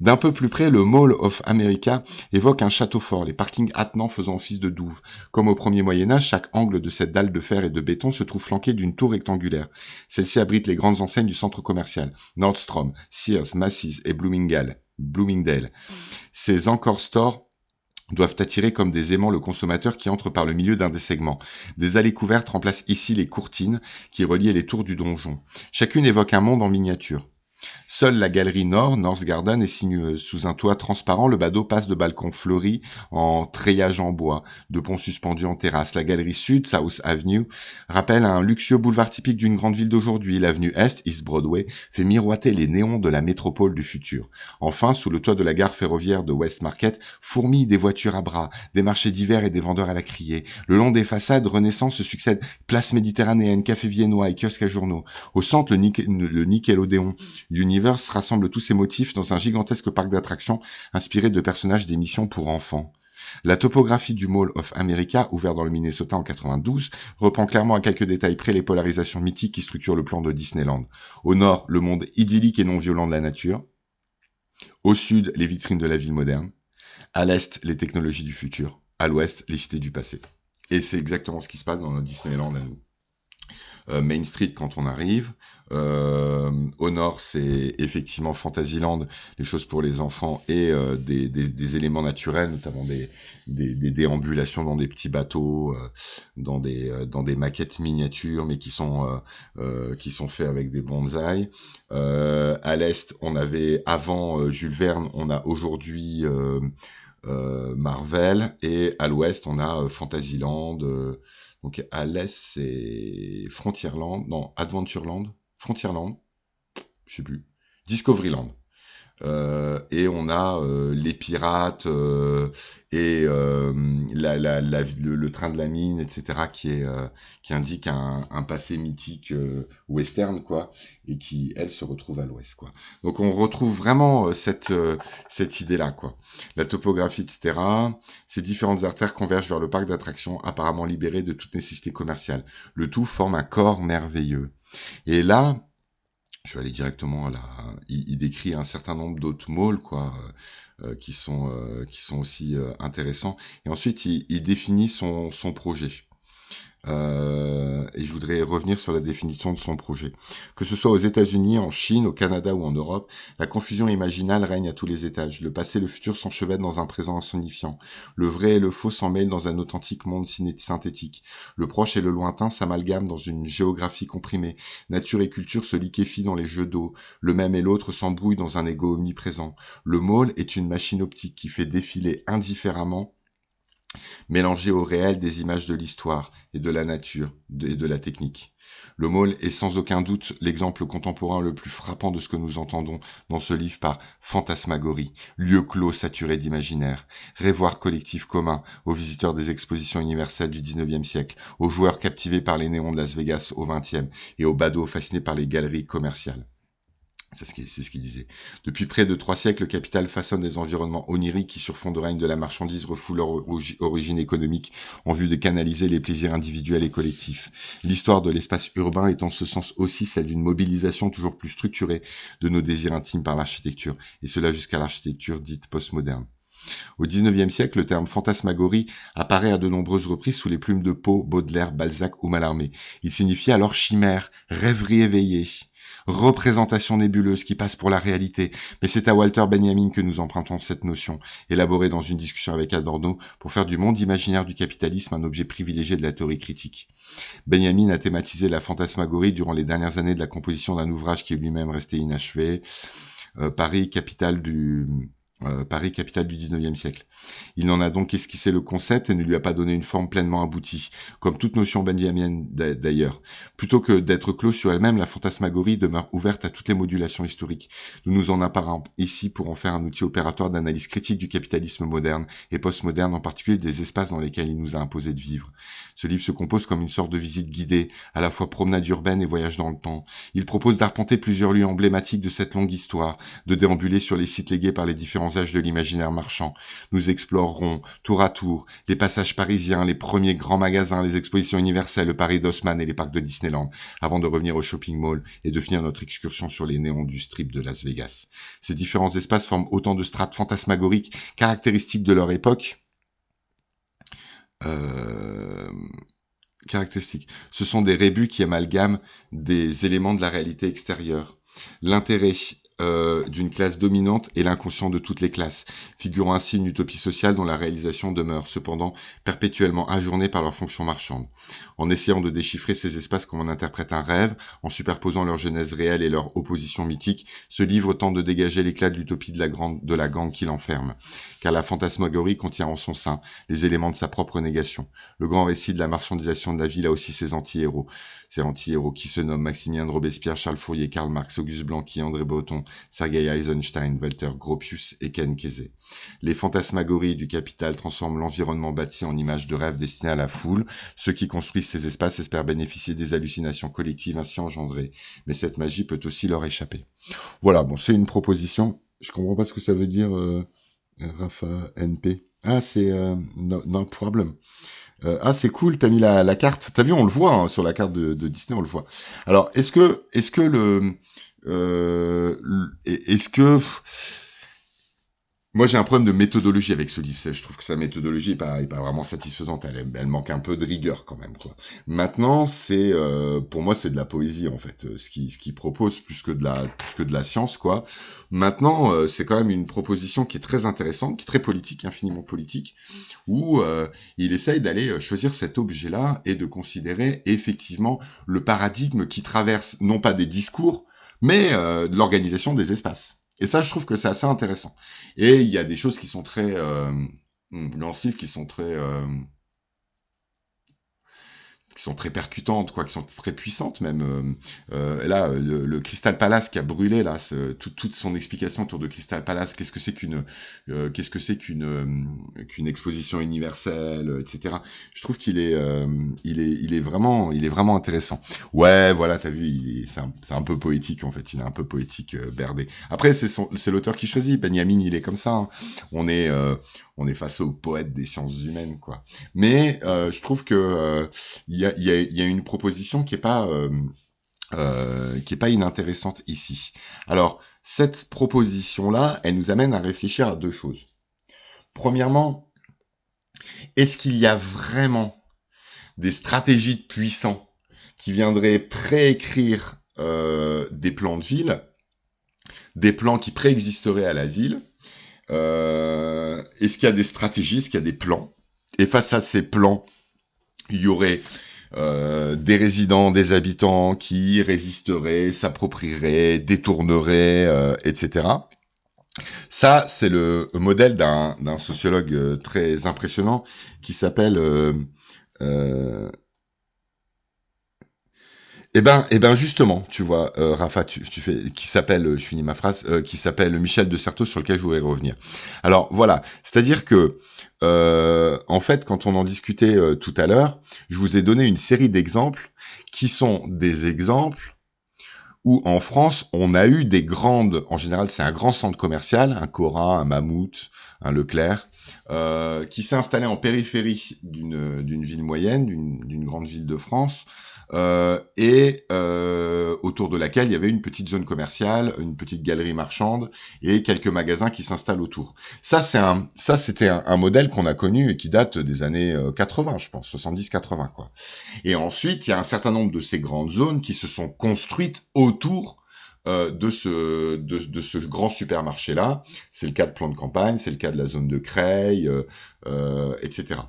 D'un peu plus près, le Mall of America évoque un château fort, les parkings attenants faisant office de douve. Comme au premier Moyen-Âge, chaque angle de cette dalle de fer et de béton se trouve flanqué d'une tour rectangulaire. Celle-ci abrite les grandes enseignes du centre commercial. Nordstrom, Sears, Macy's et Bloomingdale. Ces Anchor Stores doivent attirer comme des aimants le consommateur qui entre par le milieu d'un des segments. Des allées couvertes remplacent ici les courtines qui reliaient les tours du donjon. Chacune évoque un monde en miniature. Seule la galerie nord, North Garden, est sinueuse. Sous un toit transparent, le badaud passe de balcons fleuris en treillage en bois, de ponts suspendus en terrasse. La galerie sud, South Avenue, rappelle un luxueux boulevard typique d'une grande ville d'aujourd'hui. L'avenue est, East Broadway, fait miroiter les néons de la métropole du futur. Enfin, sous le toit de la gare ferroviaire de West Market, fourmillent des voitures à bras, des marchés d'hiver et des vendeurs à la criée. Le long des façades, Renaissance se succèdent place méditerranéenne, café viennois et kiosques à journaux. Au centre, le Nickelodeon Universe rassemble tous ces motifs dans un gigantesque parc d'attractions inspiré de personnages d'émissions pour enfants. La topographie du Mall of America, ouvert dans le Minnesota en 92, reprend clairement à quelques détails près les polarisations mythiques qui structurent le plan de Disneyland. Au nord, le monde idyllique et non violent de la nature. Au sud, les vitrines de la ville moderne. À l'est, les technologies du futur. À l'ouest, les cités du passé. Et c'est exactement ce qui se passe dans notre Disneyland à nous. Main Street quand on arrive. Au nord, c'est effectivement Fantasyland, les choses pour les enfants et des éléments naturels, notamment des déambulations dans des petits bateaux, dans des maquettes miniatures, mais qui sont faits avec des bonsaïs. À l'est, on avait avant Jules Verne, on a aujourd'hui Marvel, et à l'ouest, on a Fantasyland. Donc à l'est, c'est Frontierland, non, Adventureland, Frontierland, je sais plus, Discoveryland. et on a les pirates et le train de la mine, etc., qui indique un passé mythique western, quoi, et qui, elle, se retrouve à l'ouest, quoi. Donc on retrouve vraiment cette idée-là, quoi. La topographie, etc. Ces différentes artères convergent vers le parc d'attractions, apparemment libéré de toute nécessité commerciale. Le tout forme un corps merveilleux. Et là, je vais aller directement à la. Il décrit un certain nombre d'autres malls, quoi, qui sont aussi intéressants. Et ensuite, il définit son projet. Et je voudrais revenir sur la définition de son projet. Que ce soit aux États-Unis, en Chine, au Canada ou en Europe, la confusion imaginale règne à tous les étages. Le passé et le futur s'enchevêtrent dans un présent insignifiant. Le vrai et le faux s'en mêlent dans un authentique monde synthétique. Le proche et le lointain s'amalgament dans une géographie comprimée. Nature et culture se liquéfient dans les jeux d'eau. Le même et l'autre s'embrouillent dans un ego omniprésent. Le môle est une machine optique qui fait défiler indifféremment mélanger au réel des images de l'histoire et de la nature et de la technique. Le môle est sans aucun doute l'exemple contemporain le plus frappant de ce que nous entendons dans ce livre par fantasmagorie, lieu clos saturé d'imaginaire, rêvoir collectif commun aux visiteurs des expositions universelles du XIXe siècle, aux joueurs captivés par les néons de Las Vegas au XXe et aux badauds fascinés par les galeries commerciales. C'est ce qu'il disait. Depuis près de 3 siècles, le capital façonne des environnements oniriques qui, sur fond de règne de la marchandise, refoulent leur origine économique en vue de canaliser les plaisirs individuels et collectifs. L'histoire de l'espace urbain est en ce sens aussi celle d'une mobilisation toujours plus structurée de nos désirs intimes par l'architecture, et cela jusqu'à l'architecture dite postmoderne. Au XIXe siècle, le terme fantasmagorie apparaît à de nombreuses reprises sous les plumes de Poe, Baudelaire, Balzac ou Mallarmé. Il signifie alors chimère, rêverie éveillée, représentation nébuleuse qui passe pour la réalité. Mais c'est à Walter Benjamin que nous empruntons cette notion, élaborée dans une discussion avec Adorno, pour faire du monde imaginaire du capitalisme un objet privilégié de la théorie critique. Benjamin a thématisé la fantasmagorie durant les dernières années de la composition d'un ouvrage qui est lui-même resté inachevé, Paris, capitale du XIXe siècle. Il n'en a donc esquissé le concept et ne lui a pas donné une forme pleinement aboutie, comme toute notion benjamienne d'ailleurs. Plutôt que d'être close sur elle-même, la fantasmagorie demeure ouverte à toutes les modulations historiques. Nous nous en apparons ici pour en faire un outil opératoire d'analyse critique du capitalisme moderne et postmoderne, en particulier des espaces dans lesquels il nous a imposé de vivre. Ce livre se compose comme une sorte de visite guidée, à la fois promenade urbaine et voyage dans le temps. Il propose d'arpenter plusieurs lieux emblématiques de cette longue histoire, de déambuler sur les sites légués par les différents âges de l'imaginaire marchand. Nous explorerons, tour à tour, les passages parisiens, les premiers grands magasins, les expositions universelles, le Paris d'Haussmann et les parcs de Disneyland, avant de revenir au shopping mall et de finir notre excursion sur les néons du strip de Las Vegas. Ces différents espaces forment autant de strates fantasmagoriques caractéristiques de leur époque. Ce sont des rébus qui amalgament des éléments de la réalité extérieure. L'intérêt d'une classe dominante et l'inconscient de toutes les classes, figurant ainsi une utopie sociale dont la réalisation demeure cependant perpétuellement ajournée par leur fonction marchande. En essayant de déchiffrer ces espaces comme on interprète un rêve, en superposant leur genèse réelle et leur opposition mythique, ce livre tente de dégager l'éclat de l'utopie de la gangue qui l'enferme. Car la fantasmagorie contient en son sein les éléments de sa propre négation. Le grand récit de la marchandisation de la ville a aussi ses anti-héros. Ces anti-héros qui se nomment Maximilien de Robespierre, Charles Fourier, Karl Marx, Auguste Blanqui, André Breton, Sergei Eisenstein, Walter Gropius et Ken Kesey. Les fantasmagories du capital transforment l'environnement bâti en images de rêve destinées à la foule. Ceux qui construisent ces espaces espèrent bénéficier des hallucinations collectives ainsi engendrées. Mais cette magie peut aussi leur échapper. Voilà, bon, c'est une proposition. Je comprends pas ce que ça veut dire, Rafa NP. Ah, c'est no problem. Ah, c'est cool, t'as mis la carte. T'as vu, on le voit hein, sur la carte de Disney, on le voit. Alors, est-ce que moi, j'ai un problème de méthodologie avec ce livre. Je trouve que sa méthodologie est pas vraiment satisfaisante. Elle manque un peu de rigueur quand même, quoi. Maintenant, pour moi, c'est de la poésie en fait. Ce qu'il propose plus que de la science, quoi. Maintenant, c'est quand même une proposition qui est très intéressante, qui est très politique, infiniment politique, où il essaye d'aller choisir cet objet-là et de considérer effectivement le paradigme qui traverse non pas des discours, mais de l'organisation des espaces. Et ça, je trouve que c'est assez intéressant. Et il y a des choses qui sont très lancives, qui sont qui sont très percutantes, quoi, qui sont très puissantes même. Là, le Crystal Palace qui a brûlé là, toute son explication autour de Crystal Palace, qu'est-ce que c'est qu'une exposition universelle, etc. Je trouve il est vraiment intéressant. Ouais, voilà, t'as vu, c'est un peu poétique en fait. Il est un peu poétique, Berdé. Après, c'est l'auteur qui choisit. Benjamin, il est comme ça. Hein. On est on est face au poète des sciences humaines, quoi. Mais je trouve que il y a une proposition qui est pas inintéressante ici. Alors, cette proposition-là, elle nous amène à réfléchir à deux choses. Premièrement, est-ce qu'il y a vraiment des stratégies de puissants qui viendraient préécrire des plans de ville, des plans qui préexisteraient à la ville? Est-ce qu'il y a des stratégies, est-ce qu'il y a des plans? Et face à ces plans, il y aurait des résidents, des habitants qui résisteraient, s'approprieraient, détourneraient, etc. Ça, c'est le modèle d'un sociologue très impressionnant qui s'appelle euh, eh ben justement, tu vois, Rafa, tu fais, qui s'appelle, je finis ma phrase, qui s'appelle Michel de Certeau, sur lequel je voulais revenir. Alors voilà, c'est-à-dire que, en fait, quand on en discutait tout à l'heure, je vous ai donné une série d'exemples qui sont des exemples où en France, on a eu des grandes, en général, c'est un grand centre commercial, un Cora, un Mammouth, un Leclerc, qui s'est installé en périphérie d'une ville moyenne, d'une grande ville de France, autour de laquelle il y avait une petite zone commerciale, une petite galerie marchande et quelques magasins qui s'installent autour. C'était un modèle qu'on a connu et qui date des années 80, je pense, 70-80, quoi. Et ensuite, il y a un certain nombre de ces grandes zones qui se sont construites autour de ce grand supermarché-là. C'est le cas de Plan de Campagne, c'est le cas de la zone de Creil, etc.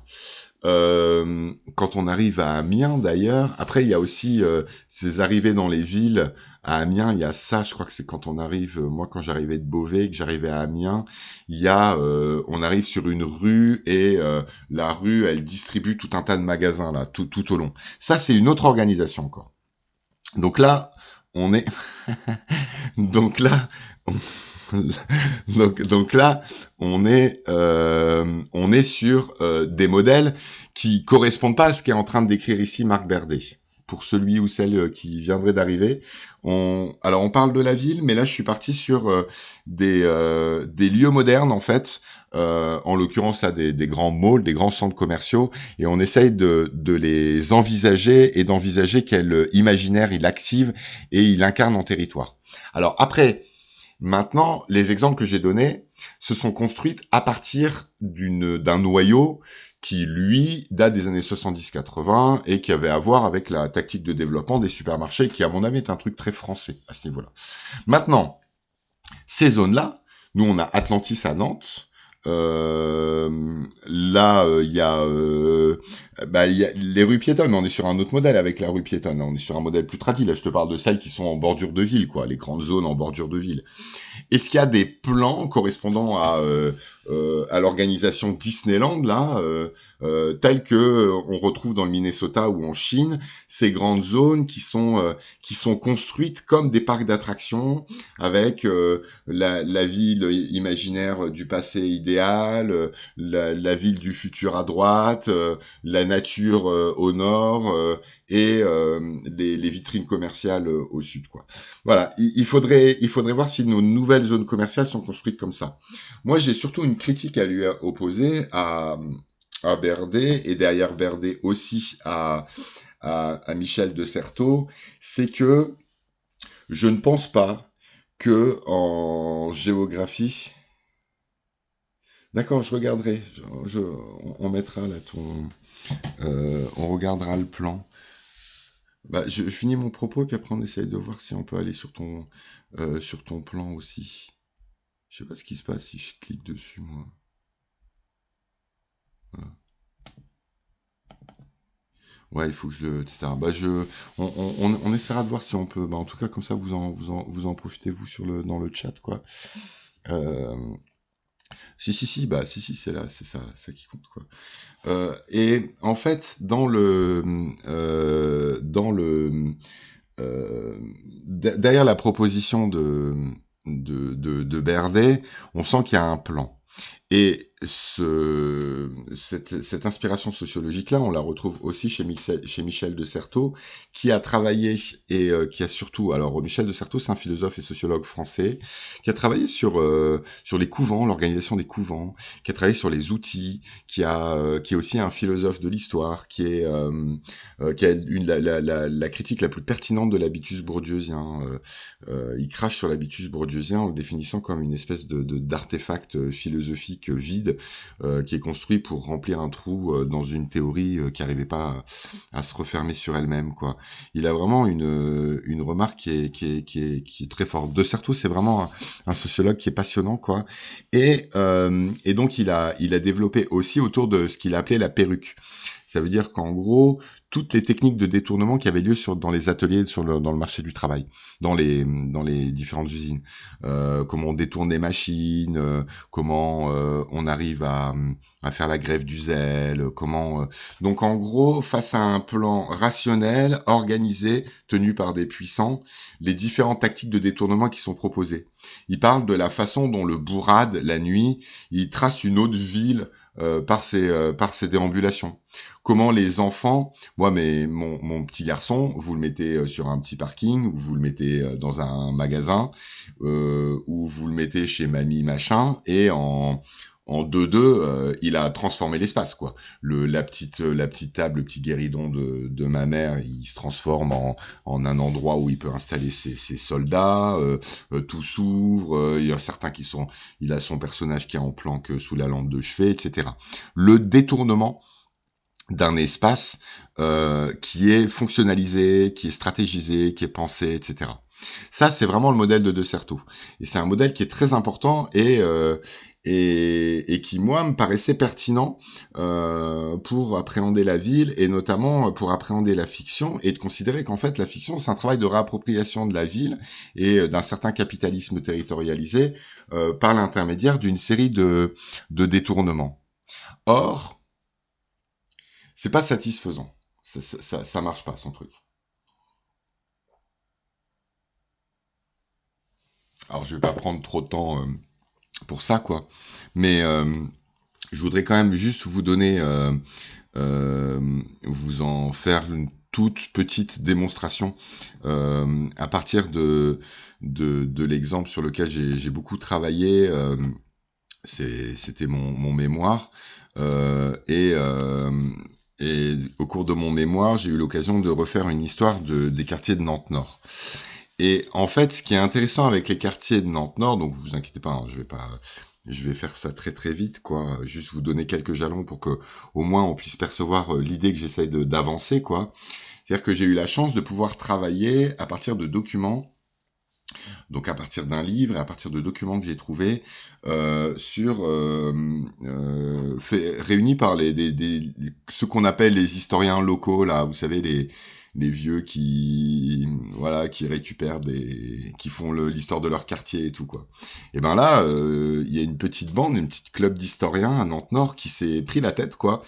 Quand on arrive à Amiens, d'ailleurs, après, il y a aussi ces arrivées dans les villes. À Amiens, il y a ça, je crois que c'est quand on arrive, moi quand j'arrivais de Beauvais, que j'arrivais à Amiens, on arrive sur une rue et la rue, elle distribue tout un tas de magasins, là, tout au long. Ça, c'est une autre organisation encore. Donc là, on est... donc là, on... donc là, on est sur des modèles qui correspondent pas à ce qu'est en train de décrire ici Marc Berdet. Pour celui ou celle qui viendrait d'arriver, alors on parle de la ville, mais là je suis parti sur des lieux modernes en fait, en l'occurrence là des grands malls, des grands centres commerciaux, et on essaye de les envisager et d'envisager quel imaginaire il active et il incarne en territoire. Alors après, maintenant, les exemples que j'ai donnés se sont construits à partir d'un noyau qui, lui, date des années 70-80 et qui avait à voir avec la tactique de développement des supermarchés, qui, à mon avis, est un truc très français à ce niveau-là. Maintenant, ces zones-là, nous, on a Atlantis à Nantes. Là, il y a les rues piétonnes. On est sur un autre modèle avec la rue piétonne. On est sur un modèle plus tradit. Là, je te parle de celles qui sont en bordure de ville, quoi, les grandes zones en bordure de ville. Est-ce qu'il y a des plans correspondant à l'organisation Disneyland là, tels que on retrouve dans le Minnesota ou en Chine, ces grandes zones qui sont construites comme des parcs d'attractions avec la ville imaginaire du passé idéal, la ville du futur à droite, la nature au nord et les vitrines commerciales au sud, quoi. Voilà, il faudrait voir si nos nouvelles zones commerciales sont construites comme ça. Moi, j'ai surtout une critique à lui opposer à Berdet, et derrière Berdet aussi à Michel de Certeau, c'est que je ne pense pas que en géographie... D'accord, je regarderai. On mettra là on regardera le plan. Bah, je finis mon propos, puis après on essaye de voir si on peut aller sur ton plan aussi. Je sais pas ce qui se passe si je clique dessus, moi. Voilà. Ouais, il faut que je le... etc. Bah, on essaiera de voir si on peut... Bah, en tout cas, comme ça, vous en profitez, vous, dans le chat, quoi. Euh, Si, bah, si, c'est là, c'est ça qui compte, quoi. Et en fait, euh, derrière la proposition de Berdet, on sent qu'il y a un plan. Et cette inspiration sociologique-là, on la retrouve aussi chez Michel de Certeau, qui a travaillé et qui a surtout... Alors, Michel de Certeau, c'est un philosophe et sociologue français, qui a travaillé sur les couvents, l'organisation des couvents, qui a travaillé sur les outils, qui est aussi un philosophe de l'histoire, qui a la critique la plus pertinente de l'habitus bourdieusien. Il crache sur l'habitus bourdieusien en le définissant comme une espèce d'artefact philosophique vide qui est construit pour remplir un trou dans une théorie qui n'arrivait pas à se refermer sur elle-même, quoi. Il a vraiment une remarque qui est très forte. De Certeau, c'est vraiment un sociologue qui est passionnant, quoi. Et donc, il a développé aussi autour de ce qu'il appelait la perruque. Ça veut dire qu'en gros, toutes les techniques de détournement qui avaient lieu dans les ateliers, dans le marché du travail, dans les différentes usines, comment on détourne les machines, comment on arrive à faire la grève du zèle, donc en gros, face à un plan rationnel, organisé, tenu par des puissants, les différentes tactiques de détournement qui sont proposées. Il parle de la façon dont le bourrade, la nuit, il trace une autre ville par ses déambulations. Comment les enfants, mon petit garçon, vous le mettez sur un petit parking, ou vous le mettez dans un magasin, ou vous le mettez chez mamie machin, et en 2-2, il a transformé l'espace, quoi. La petite table, le petit guéridon de ma mère, il se transforme en un endroit où il peut installer ses soldats, tout s'ouvre, il y a certains il a son personnage qui est en planque sous la lampe de chevet, etc. Le détournement d'un espace qui est fonctionnalisé, qui est stratégisé, qui est pensé, etc. Ça, c'est vraiment le modèle de Certeau. Et c'est un modèle qui est très important et qui, moi, me paraissait pertinent pour appréhender la ville et notamment pour appréhender la fiction et de considérer qu'en fait, la fiction, c'est un travail de réappropriation de la ville et d'un certain capitalisme territorialisé par l'intermédiaire d'une série de détournements. Or, c'est pas satisfaisant. Ça marche pas, son truc. Alors, je vais pas prendre trop de temps pour ça, quoi. Mais je voudrais quand même juste vous donner, vous en faire une toute petite démonstration à partir de l'exemple sur lequel j'ai beaucoup travaillé. C'était mon mémoire. Et au cours de mon mémoire, j'ai eu l'occasion de refaire une histoire des quartiers de Nantes Nord. Et en fait, ce qui est intéressant avec les quartiers de Nantes Nord, donc vous inquiétez pas, hein, je vais faire ça très très vite, quoi. Juste vous donner quelques jalons pour que au moins on puisse percevoir l'idée que j'essaye d'avancer, quoi. C'est-à-dire que j'ai eu la chance de pouvoir travailler à partir de documents, donc à partir d'un livre et à partir de documents que j'ai trouvés réunis par ceux qu'on appelle les historiens locaux, là, vous savez, les vieux qui récupèrent qui font l'histoire de leur quartier et tout, quoi. Et ben là, il y a une petite bande, une petite club d'historiens à Nantes-Nord qui s'est pris la tête, quoi,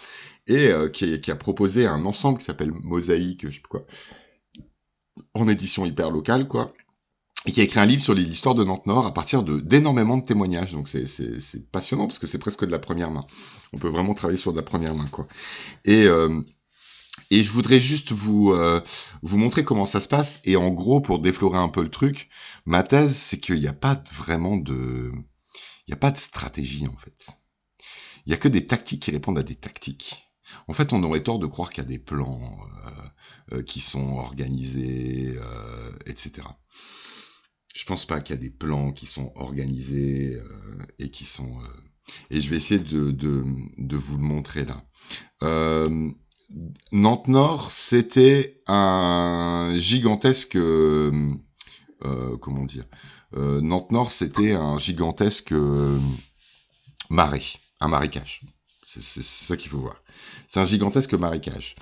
et qui a proposé un ensemble qui s'appelle Mosaïque, je sais plus quoi, en édition hyper locale, quoi, et qui a écrit un livre sur l'histoire de Nantes-Nord à partir d'énormément de témoignages. Donc c'est passionnant parce que c'est presque de la première main. On peut vraiment travailler sur de la première main, quoi. Et, euh, et je voudrais juste vous montrer comment ça se passe. Et en gros, pour déflorer un peu le truc, ma thèse, c'est qu'il n'y a pas vraiment il n'y a pas de stratégie, en fait. Il n'y a que des tactiques qui répondent à des tactiques. En fait, on aurait tort de croire qu'il y a des plans qui sont organisés, etc. Je pense pas qu'il y a des plans qui sont organisés et qui sont... Et je vais essayer de vous le montrer là. Euh, Nantes Nord, c'était un gigantesque... comment dire Nantes Nord, c'était un gigantesque marais, un marécage. C'est ça qu'il faut voir. C'est un gigantesque marécage.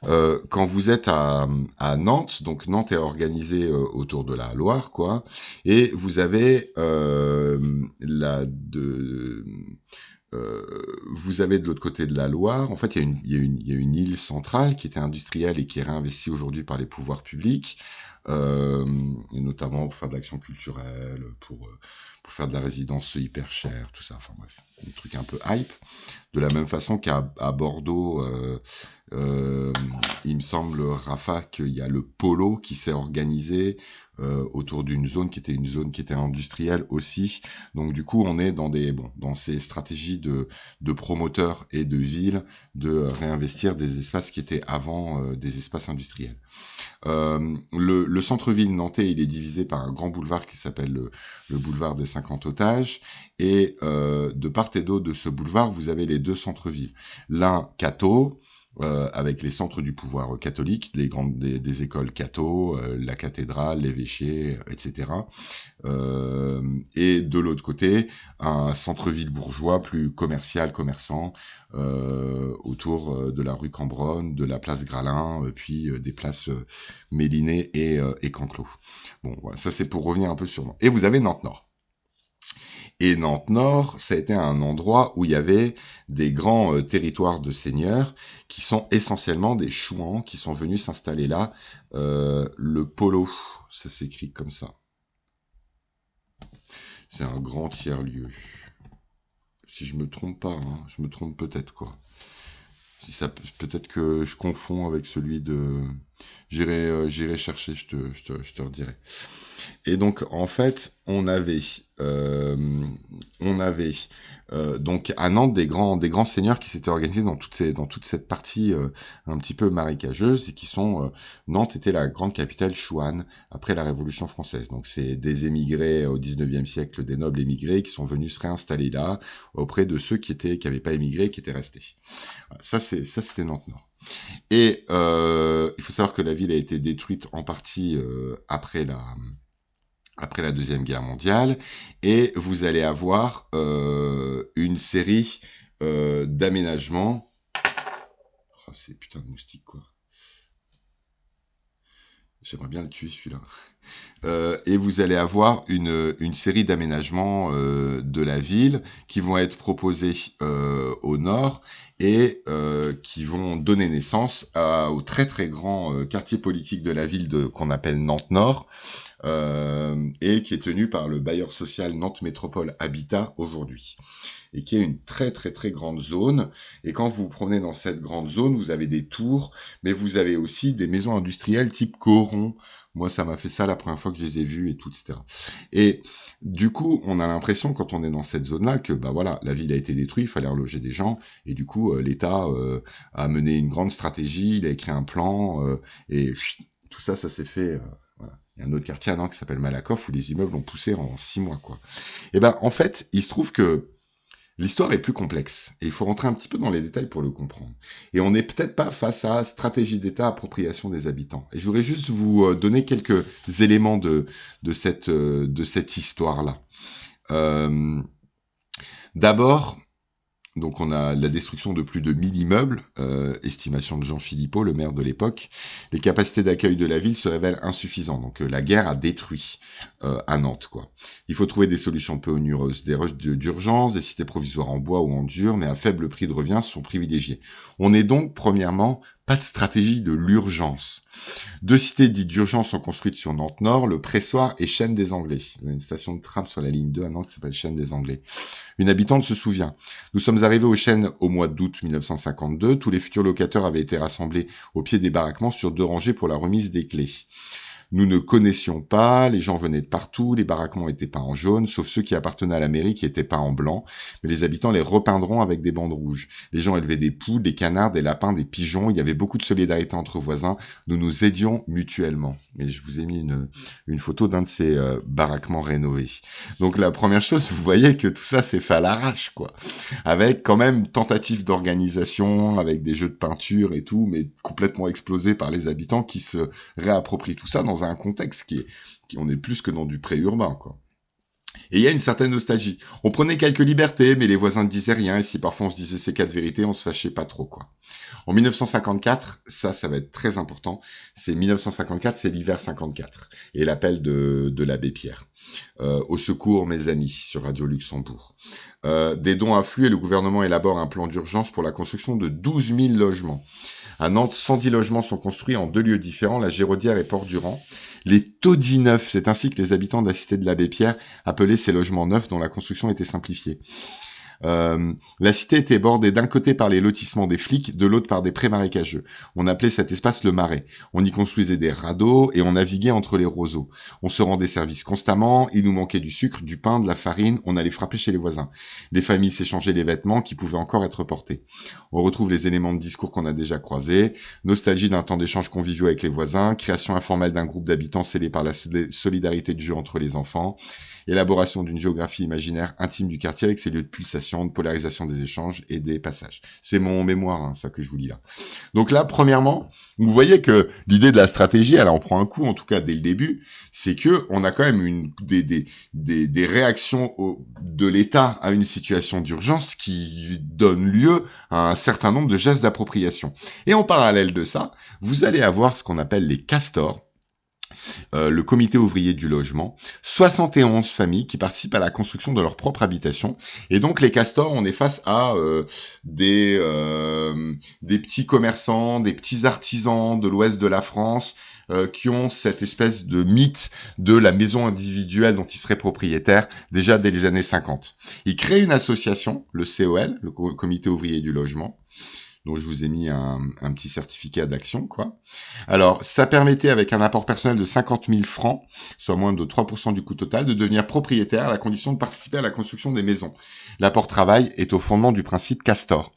Quand vous êtes à Nantes, donc Nantes est organisée autour de la Loire, quoi, et vous avez euh, vous avez de l'autre côté de la Loire, en fait, il y a une île centrale qui était industrielle et qui est réinvestie aujourd'hui par les pouvoirs publics, euh, et notamment pour faire de l'action culturelle, pour faire de la résidence hyper chère, tout ça. Enfin bref, des trucs un peu hype. De la même façon qu'à Bordeaux, euh, il me semble, Rafa, qu'il y a le polo qui s'est organisé autour d'une zone qui était une zone qui était industrielle aussi. Donc du coup, on est dans ces stratégies de promoteurs et de villes de réinvestir des espaces qui étaient avant des espaces industriels. Le centre-ville nantais, il est divisé par un grand boulevard qui s'appelle le boulevard des 50 otages. Et de part et d'autre de ce boulevard, vous avez les deux centres-villes. L'un, catho, avec les centres du pouvoir catholique, des écoles catho, la cathédrale, l'évêché, etc. Et de l'autre côté, un centre-ville bourgeois plus commercial, commerçant, autour de la rue Cambronne, de la place Gralin, puis des places Méliné et Canclos. Bon, voilà, ça c'est pour revenir un peu sur Nantes. Et vous avez Nantes-Nord. Et Nantes-Nord, ça a été un endroit où il y avait des grands territoires de seigneurs qui sont essentiellement des chouans qui sont venus s'installer là. Le polo, ça s'écrit comme ça. C'est un grand tiers-lieu. Si je me trompe pas, hein, je me trompe peut-être, quoi. Si ça, peut-être que je confonds avec celui de... J'irai chercher, je te redirai. Et donc, en fait, euh, on avait donc à Nantes des grands seigneurs qui s'étaient organisés dans toute cette partie un petit peu marécageuse et qui sont Nantes était la grande capitale chouane après la Révolution française. Donc, c'est des émigrés au 19e siècle, des nobles émigrés qui sont venus se réinstaller là auprès de ceux qui n'avaient pas émigré, qui étaient restés. Voilà, c'était Nantes-Nord. Et il faut savoir que la ville a été détruite en partie après la Deuxième Guerre mondiale, et vous allez avoir une série d'aménagements. Oh, c'est putain de moustique, quoi. J'aimerais bien le tuer, celui-là. Et vous allez avoir une série d'aménagements de la ville qui vont être proposés au nord et qui vont donner naissance au très très grand quartier politique de la ville qu'on appelle Nantes-Nord, et qui est tenu par le bailleur social Nantes Métropole Habitat aujourd'hui, et qui est une très très très grande zone. Et quand vous vous promenez dans cette grande zone, vous avez des tours, mais vous avez aussi des maisons industrielles type Coron. Moi, ça m'a fait ça la première fois que je les ai vues et tout, etc. Et du coup, on a l'impression, quand on est dans cette zone-là, que bah voilà, la ville a été détruite, il fallait reloger des gens, et du coup, l'État a mené une grande stratégie, il a écrit un plan, et tout ça, ça s'est fait... voilà. Il y a un autre quartier à Nantes qui s'appelle Malakoff, où les immeubles ont poussé en 6 mois, quoi. Et ben, en fait, il se trouve que l'histoire est plus complexe, et il faut rentrer un petit peu dans les détails pour le comprendre. Et on n'est peut-être pas face à stratégie d'État, appropriation des habitants. Et je voudrais juste vous donner quelques éléments de cette histoire-là. Euh, D'abord, donc on a la destruction de plus de 1000 immeubles, estimation de Jean Philippot, le maire de l'époque. Les capacités d'accueil de la ville se révèlent insuffisantes, donc la guerre a détruit à Nantes, quoi. Il faut trouver des solutions peu onéreuses, des rushs d'urgence, des cités provisoires en bois ou en dur, mais à faible prix de revient sont privilégiés. On est donc, premièrement, pas de stratégie de l'urgence. 2 cités dites d'urgence sont construites sur Nantes-Nord, le Pressoir et Chêne des Anglais. Il y a une station de tram sur la ligne 2 à Nantes qui s'appelle Chêne des Anglais. Une habitante se souvient. Nous sommes arrivés au Chêne au mois d'août 1952. Tous les futurs locataires avaient été rassemblés au pied des baraquements sur 2 rangées pour la remise des clés. Nous ne connaissions pas, les gens venaient de partout, les baraquements étaient peints en jaune, sauf ceux qui appartenaient à la mairie qui étaient peints en blanc, mais les habitants les repeindront avec des bandes rouges. Les gens élevaient des poules, des canards, des lapins, des pigeons, il y avait beaucoup de solidarité entre voisins, nous nous aidions mutuellement. Et je vous ai mis une photo d'un de ces baraquements rénovés. Donc la première chose, vous voyez que tout ça s'est fait à l'arrache, quoi. Avec quand même tentative d'organisation, avec des jeux de peinture et tout, mais complètement explosé par les habitants qui se réapproprient tout ça dans un contexte on est plus que dans du pré-urbain, quoi. Et il y a une certaine nostalgie. On prenait quelques libertés, mais les voisins ne disaient rien, et si parfois on se disait ces quatre vérités, on se fâchait pas trop, quoi. En 1954, ça va être très important, c'est 1954, c'est l'hiver 54, et l'appel de l'abbé Pierre. Au secours, mes amis, sur Radio Luxembourg. Des dons affluent et le gouvernement élabore un plan d'urgence pour la construction de 12 000 logements. À Nantes, 110 logements sont construits en 2 lieux différents, la Géraudière et Port-Durand. Les taudis neufs, c'est ainsi que les habitants de la cité de l'abbé Pierre appelaient ces logements neufs dont la construction était simplifiée. La cité était bordée d'un côté par les lotissements des flics, de l'autre par des prés marécageux. On appelait cet espace le Marais. On y construisait des radeaux et on naviguait entre les roseaux. On se rendait service constamment, il nous manquait du sucre, du pain, de la farine, on allait frapper chez les voisins. Les familles s'échangeaient les vêtements qui pouvaient encore être portés. On retrouve les éléments de discours qu'on a déjà croisés, nostalgie d'un temps d'échange conviviaux avec les voisins, création informelle d'un groupe d'habitants scellé par la solidarité de jeu entre les enfants, élaboration d'une géographie imaginaire intime du quartier avec ses lieux de pulsation, de polarisation des échanges et des passages. C'est mon mémoire, hein, ça que je vous lis là. Donc là, premièrement, vous voyez que l'idée de la stratégie, elle en prend un coup, en tout cas dès le début, c'est que on a quand même des réactions de l'État à une situation d'urgence qui donne lieu à un certain nombre de gestes d'appropriation. Et en parallèle de ça, vous allez avoir ce qu'on appelle les castors, le comité ouvrier du logement, 71 familles qui participent à la construction de leur propre habitation. Et donc les castors, on est face à des petits commerçants, des petits artisans de l'ouest de la France qui ont cette espèce de mythe de la maison individuelle dont ils seraient propriétaires déjà dès les années 50. Ils créent une association, le COL, le comité ouvrier du logement, dont je vous ai mis un petit certificat d'action, quoi. Alors, ça permettait, avec un apport personnel de 50 000 francs, soit moins de 3% du coût total, de devenir propriétaire à la condition de participer à la construction des maisons. L'apport travail est au fondement du principe Castor.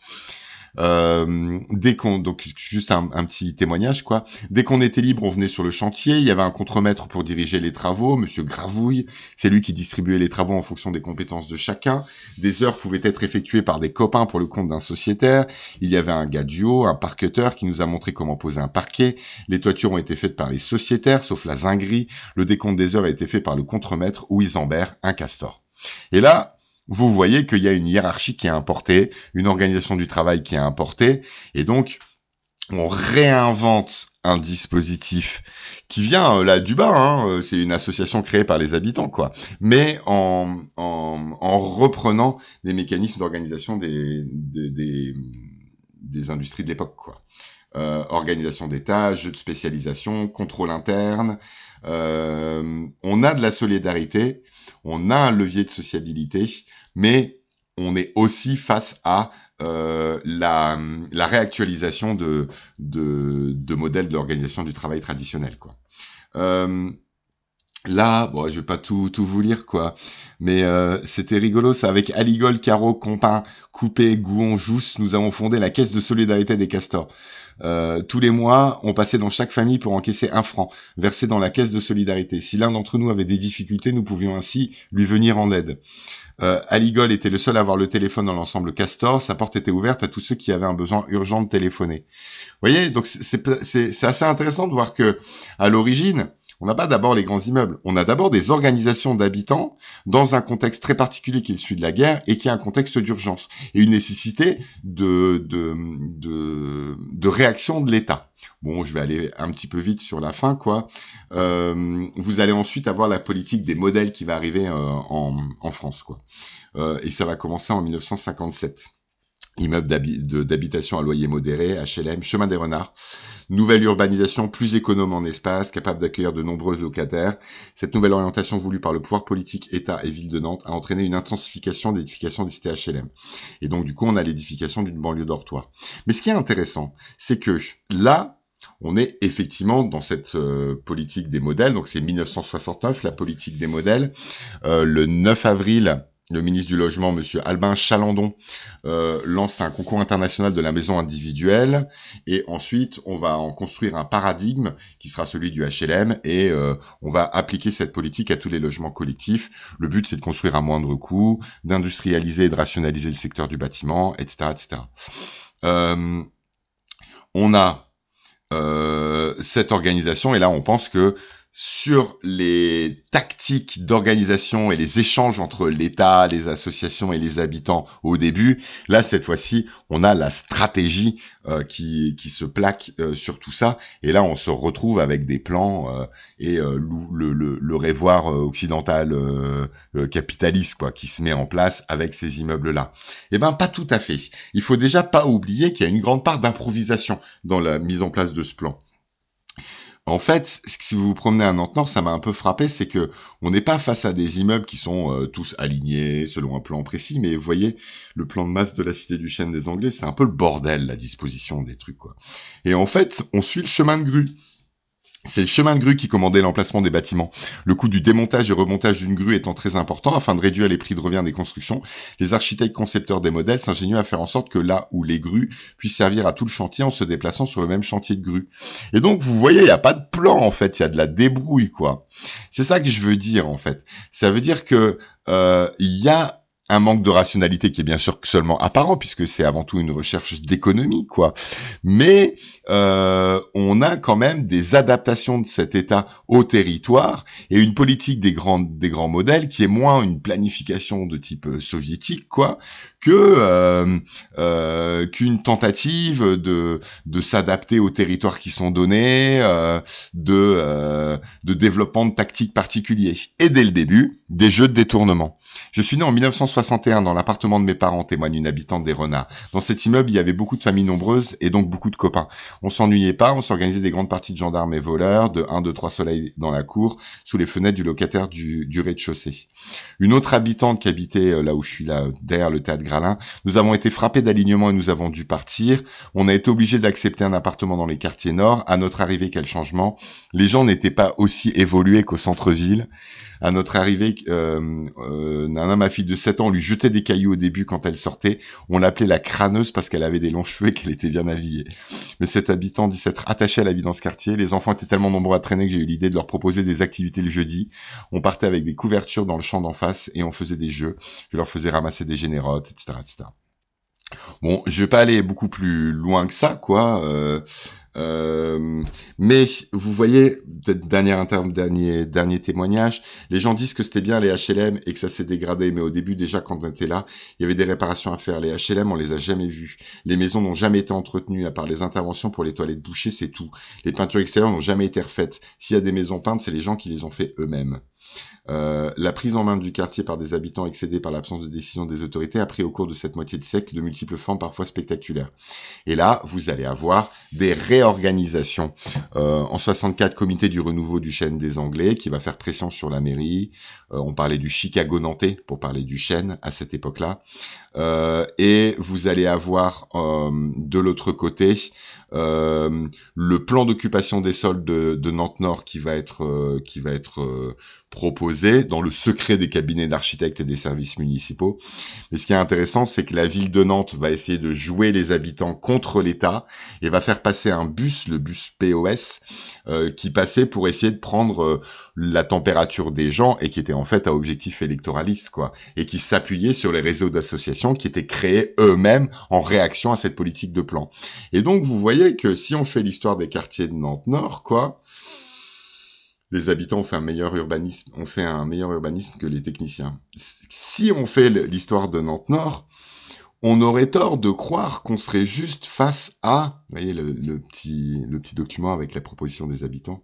Donc juste un petit témoignage, quoi. Dès qu'on était libre, on venait sur le chantier. Il y avait un contremaître pour diriger les travaux, Monsieur Gravouille. C'est lui qui distribuait les travaux en fonction des compétences de chacun. Des heures pouvaient être effectuées par des copains pour le compte d'un sociétaire. Il y avait un gars du haut, un parqueteur qui nous a montré comment poser un parquet. Les toitures ont été faites par les sociétaires, sauf la zinguerie. Le décompte des heures a été fait par le contremaître ou Isambert, un castor. Et là, vous voyez qu'il y a une hiérarchie qui est importée, une organisation du travail qui est importée, et donc on réinvente un dispositif qui vient là du bas, hein, c'est une association créée par les habitants, quoi, mais en reprenant des mécanismes d'organisation des industries de l'époque, quoi. Organisation des tâches, jeux de spécialisation, contrôle interne. On a de la solidarité, on a un levier de sociabilité, mais on est aussi face à la réactualisation de modèles de l'organisation du travail traditionnel, quoi. Là, bon, je vais pas tout vous lire, quoi, mais c'était rigolo, ça. Avec Aligol, Caro, Compin, Coupé, Gouon, Jousse, nous avons fondé la Caisse de solidarité des castors. Tous les mois, on passait dans chaque famille pour encaisser 1 franc, versé dans la caisse de solidarité. Si l'un d'entre nous avait des difficultés, nous pouvions ainsi lui venir en aide. Aligol était le seul à avoir le téléphone dans l'ensemble Castor. Sa porte était ouverte à tous ceux qui avaient un besoin urgent de téléphoner. Vous voyez, donc c'est assez intéressant de voir que à l'origine, on n'a pas d'abord les grands immeubles. On a d'abord des organisations d'habitants dans un contexte très particulier qui est celui de la guerre et qui est un contexte d'urgence et une nécessité de réaction de l'État. Bon, je vais aller un petit peu vite sur la fin, quoi. Vous allez ensuite avoir la politique des modèles qui va arriver en France, quoi. Et ça va commencer en 1957. Immeuble d'habitation à loyer modéré, HLM, chemin des Renards. Nouvelle urbanisation plus économe en espace, capable d'accueillir de nombreux locataires. Cette nouvelle orientation voulue par le pouvoir politique, État et Ville de Nantes a entraîné une intensification d'édification des cités HLM. Et donc, du coup, on a l'édification d'une banlieue dortoir. Mais ce qui est intéressant, c'est que là, on est effectivement dans cette politique des modèles. Donc, c'est 1969, la politique des modèles. Le 9 avril... Le ministre du Logement, monsieur Albin Chalandon, lance un concours international de la maison individuelle et ensuite on va en construire un paradigme qui sera celui du HLM et on va appliquer cette politique à tous les logements collectifs. Le but c'est de construire à moindre coût, d'industrialiser et de rationaliser le secteur du bâtiment, etc., etc. On a cette organisation et là on pense que sur les tactiques d'organisation et les échanges entre l'État, les associations et les habitants au début. Là, cette fois-ci, on a la stratégie qui se plaque sur tout ça. Et là, on se retrouve avec des plans et le révoir occidental capitaliste quoi, qui se met en place avec ces immeubles-là. Eh ben, pas tout à fait. Il faut déjà pas oublier qu'il y a une grande part d'improvisation dans la mise en place de ce plan. En fait, si vous vous promenez à Nantes-Nord, ça m'a un peu frappé, c'est que on n'est pas face à des immeubles qui sont tous alignés selon un plan précis, mais vous voyez, le plan de masse de la Cité du Chêne des Anglais, c'est un peu le bordel, la disposition des trucs, quoi. Et en fait, on suit le chemin de grue. C'est le chemin de grue qui commandait l'emplacement des bâtiments. Le coût du démontage et remontage d'une grue étant très important, afin de réduire les prix de revient des constructions, les architectes concepteurs des modèles s'ingéniaient à faire en sorte que là où les grues puissent servir à tout le chantier en se déplaçant sur le même chantier de grue. Et donc, vous voyez, il n'y a pas de plan, en fait, il y a de la débrouille, quoi. C'est ça que je veux dire, en fait. Ça veut dire que il y a un manque de rationalité qui est bien sûr seulement apparent, puisque c'est avant tout une recherche d'économie, quoi. Mais on a quand même des adaptations de cet État au territoire et une politique des grands modèles qui est moins une planification de type soviétique, quoi, que qu'une tentative de s'adapter aux territoires qui sont donnés, de développement de tactiques particuliers. Et dès le début, des jeux de détournement. Je suis né en 1961 dans l'appartement de mes parents, témoigne une habitante des Renards. Dans cet immeuble, il y avait beaucoup de familles nombreuses et donc beaucoup de copains. On s'ennuyait pas, on s'organisait des grandes parties de gendarmes et voleurs, de 1, 2, 3 soleils dans la cour, sous les fenêtres du locataire du rez-de-chaussée. Une autre habitante qui habitait là où je suis là, derrière le théâtre Gralin, nous avons été frappés d'alignement et nous avons dû partir. On a été obligés d'accepter un appartement dans les quartiers nord. À notre arrivée, quel changement. Les gens n'étaient pas aussi évolués qu'au centre-ville. À notre arrivée, un homme à fille de 7 ans lui jetait des cailloux au début quand elle sortait. On l'appelait la crâneuse parce qu'elle avait des longs cheveux et qu'elle était bien habillée. Mais cet habitant dit s'être attaché à la vie dans ce quartier. Les enfants étaient tellement nombreux à traîner que j'ai eu l'idée de leur proposer des activités le jeudi. On partait avec des couvertures dans le champ d'en face et on faisait des jeux. Je leur faisais ramasser des générotes, etc., etc. Bon, je vais pas aller beaucoup plus loin que ça, quoi. Mais vous voyez, dernier témoignage, les gens disent que c'était bien les HLM et que ça s'est dégradé, mais au début déjà quand on était là, il y avait des réparations à faire. Les HLM, on les a jamais vus. Les maisons n'ont jamais été entretenues, à part les interventions pour les toilettes bouchées, c'est tout. Les peintures extérieures n'ont jamais été refaites. S'il y a des maisons peintes, c'est les gens qui les ont fait eux-mêmes. La prise en main du quartier par des habitants excédés par l'absence de décision des autorités a pris au cours de cette moitié de siècle de multiples formes parfois spectaculaires. Et là, vous allez avoir des réorganisations. En 64, comité du renouveau du Chêne des Anglais qui va faire pression sur la mairie. On parlait du Chicago nantais pour parler du Chêne à cette époque-là. Et vous allez avoir de l'autre côté le plan d'occupation des sols de Nantes-Nord qui va être proposé dans le secret des cabinets d'architectes et des services municipaux. Mais ce qui est intéressant, c'est que la ville de Nantes va essayer de jouer les habitants contre l'État et va faire passer un bus, le bus POS, qui passait pour essayer de prendre la température des gens et qui était en fait à objectif électoraliste, quoi, et qui s'appuyait sur les réseaux d'associations qui étaient créés eux-mêmes en réaction à cette politique de plan. Et donc, vous voyez que si on fait l'histoire des quartiers de Nantes-Nord, quoi, les habitants ont fait un meilleur urbanisme que les techniciens. Si on fait l'histoire de Nantes-Nord, on aurait tort de croire qu'on serait juste face à, vous voyez le petit document avec la proposition des habitants.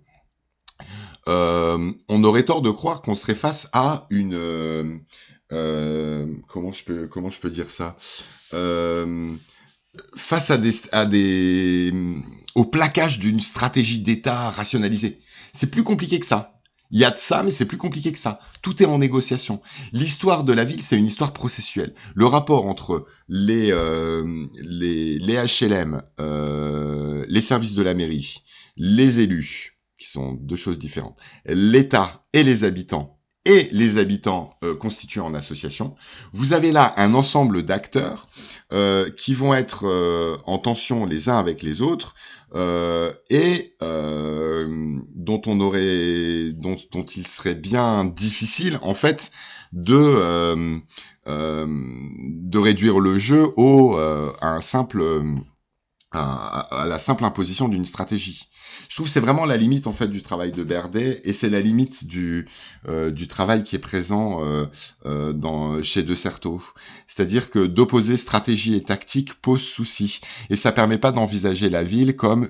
On aurait tort de croire qu'on serait face à une comment je peux dire ça, face au plaquage d'une stratégie d'État rationalisée. C'est plus compliqué que ça. Il y a de ça, mais c'est plus compliqué que ça. Tout est en négociation. L'histoire de la ville, c'est une histoire processuelle. Le rapport entre les HLM, les services de la mairie, les élus, qui sont deux choses différentes, l'État et les habitants constitués en association, vous avez là un ensemble d'acteurs qui vont être en tension les uns avec les autres et dont il serait bien difficile en fait de réduire le jeu à un simple à la simple imposition d'une stratégie. Je trouve que c'est vraiment la limite en fait du travail de Berdet et c'est la limite du travail qui est présent chez De Certeau. C'est-à-dire que d'opposer stratégie et tactique pose souci et ça permet pas d'envisager la ville comme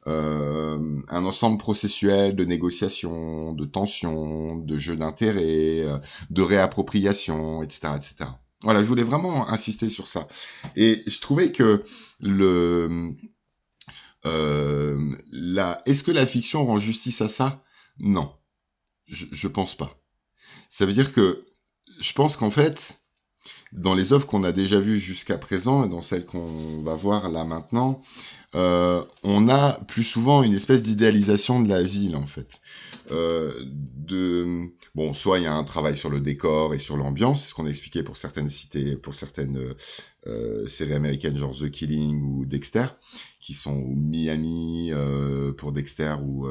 un ensemble processuel de négociations, de tensions, de jeux d'intérêt, de réappropriation, etc., etc. Voilà, je voulais vraiment insister sur ça. Et je trouvais que le est-ce que la fiction rend justice à ça? Non, je pense pas. Ça veut dire que je pense qu'en fait, dans les œuvres qu'on a déjà vues jusqu'à présent et dans celles qu'on va voir là maintenant, on a plus souvent une espèce d'idéalisation de la ville en fait. Bon, soit il y a un travail sur le décor et sur l'ambiance, c'est ce qu'on a expliqué pour certaines cités, pour certaines séries américaines genre The Killing ou Dexter, qui sont au Miami pour Dexter ou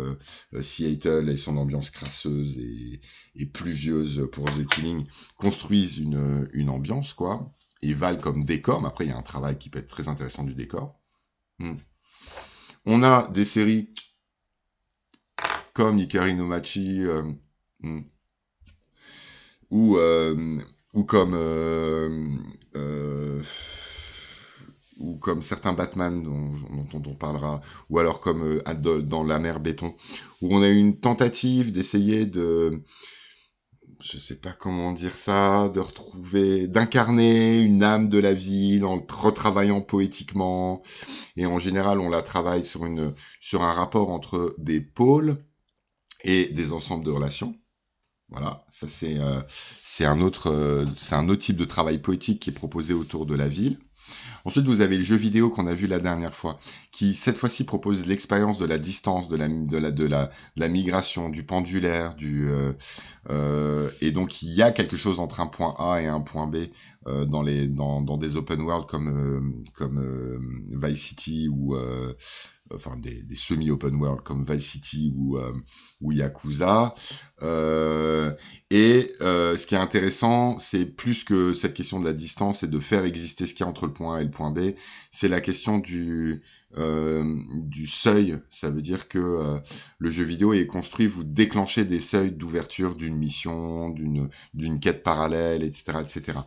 Seattle et son ambiance crasseuse et pluvieuse pour The Killing construisent une ambiance quoi et valent comme décor. Mais après il y a un travail qui peut être très intéressant du décor. Hmm. On a des séries comme Hikari no Machi hmm, ou, ou comme euh, ou comme certains Batman dont on parlera, ou alors comme dans La mer béton, où on a eu une tentative d'essayer je sais pas comment dire ça, d'incarner une âme de la ville en retravaillant poétiquement. Et en général, on la travaille sur un rapport entre des pôles et des ensembles de relations. Voilà, ça c'est un autre type de travail poétique qui est proposé autour de la ville. Ensuite, vous avez le jeu vidéo qu'on a vu la dernière fois, qui cette fois-ci propose l'expérience de la distance, de la migration, du pendulaire, et donc il y a quelque chose entre un point A et un point B dans des open world comme Vice City ou enfin des semi-open world comme Vice City ou Yakuza. Ce qui est intéressant, c'est plus que cette question de la distance et de faire exister ce qu'il y a entre le point A et le point B, c'est la question du seuil. Ça veut dire que le jeu vidéo est construit, vous déclenchez des seuils d'ouverture d'une mission, d'une quête parallèle, etc., etc.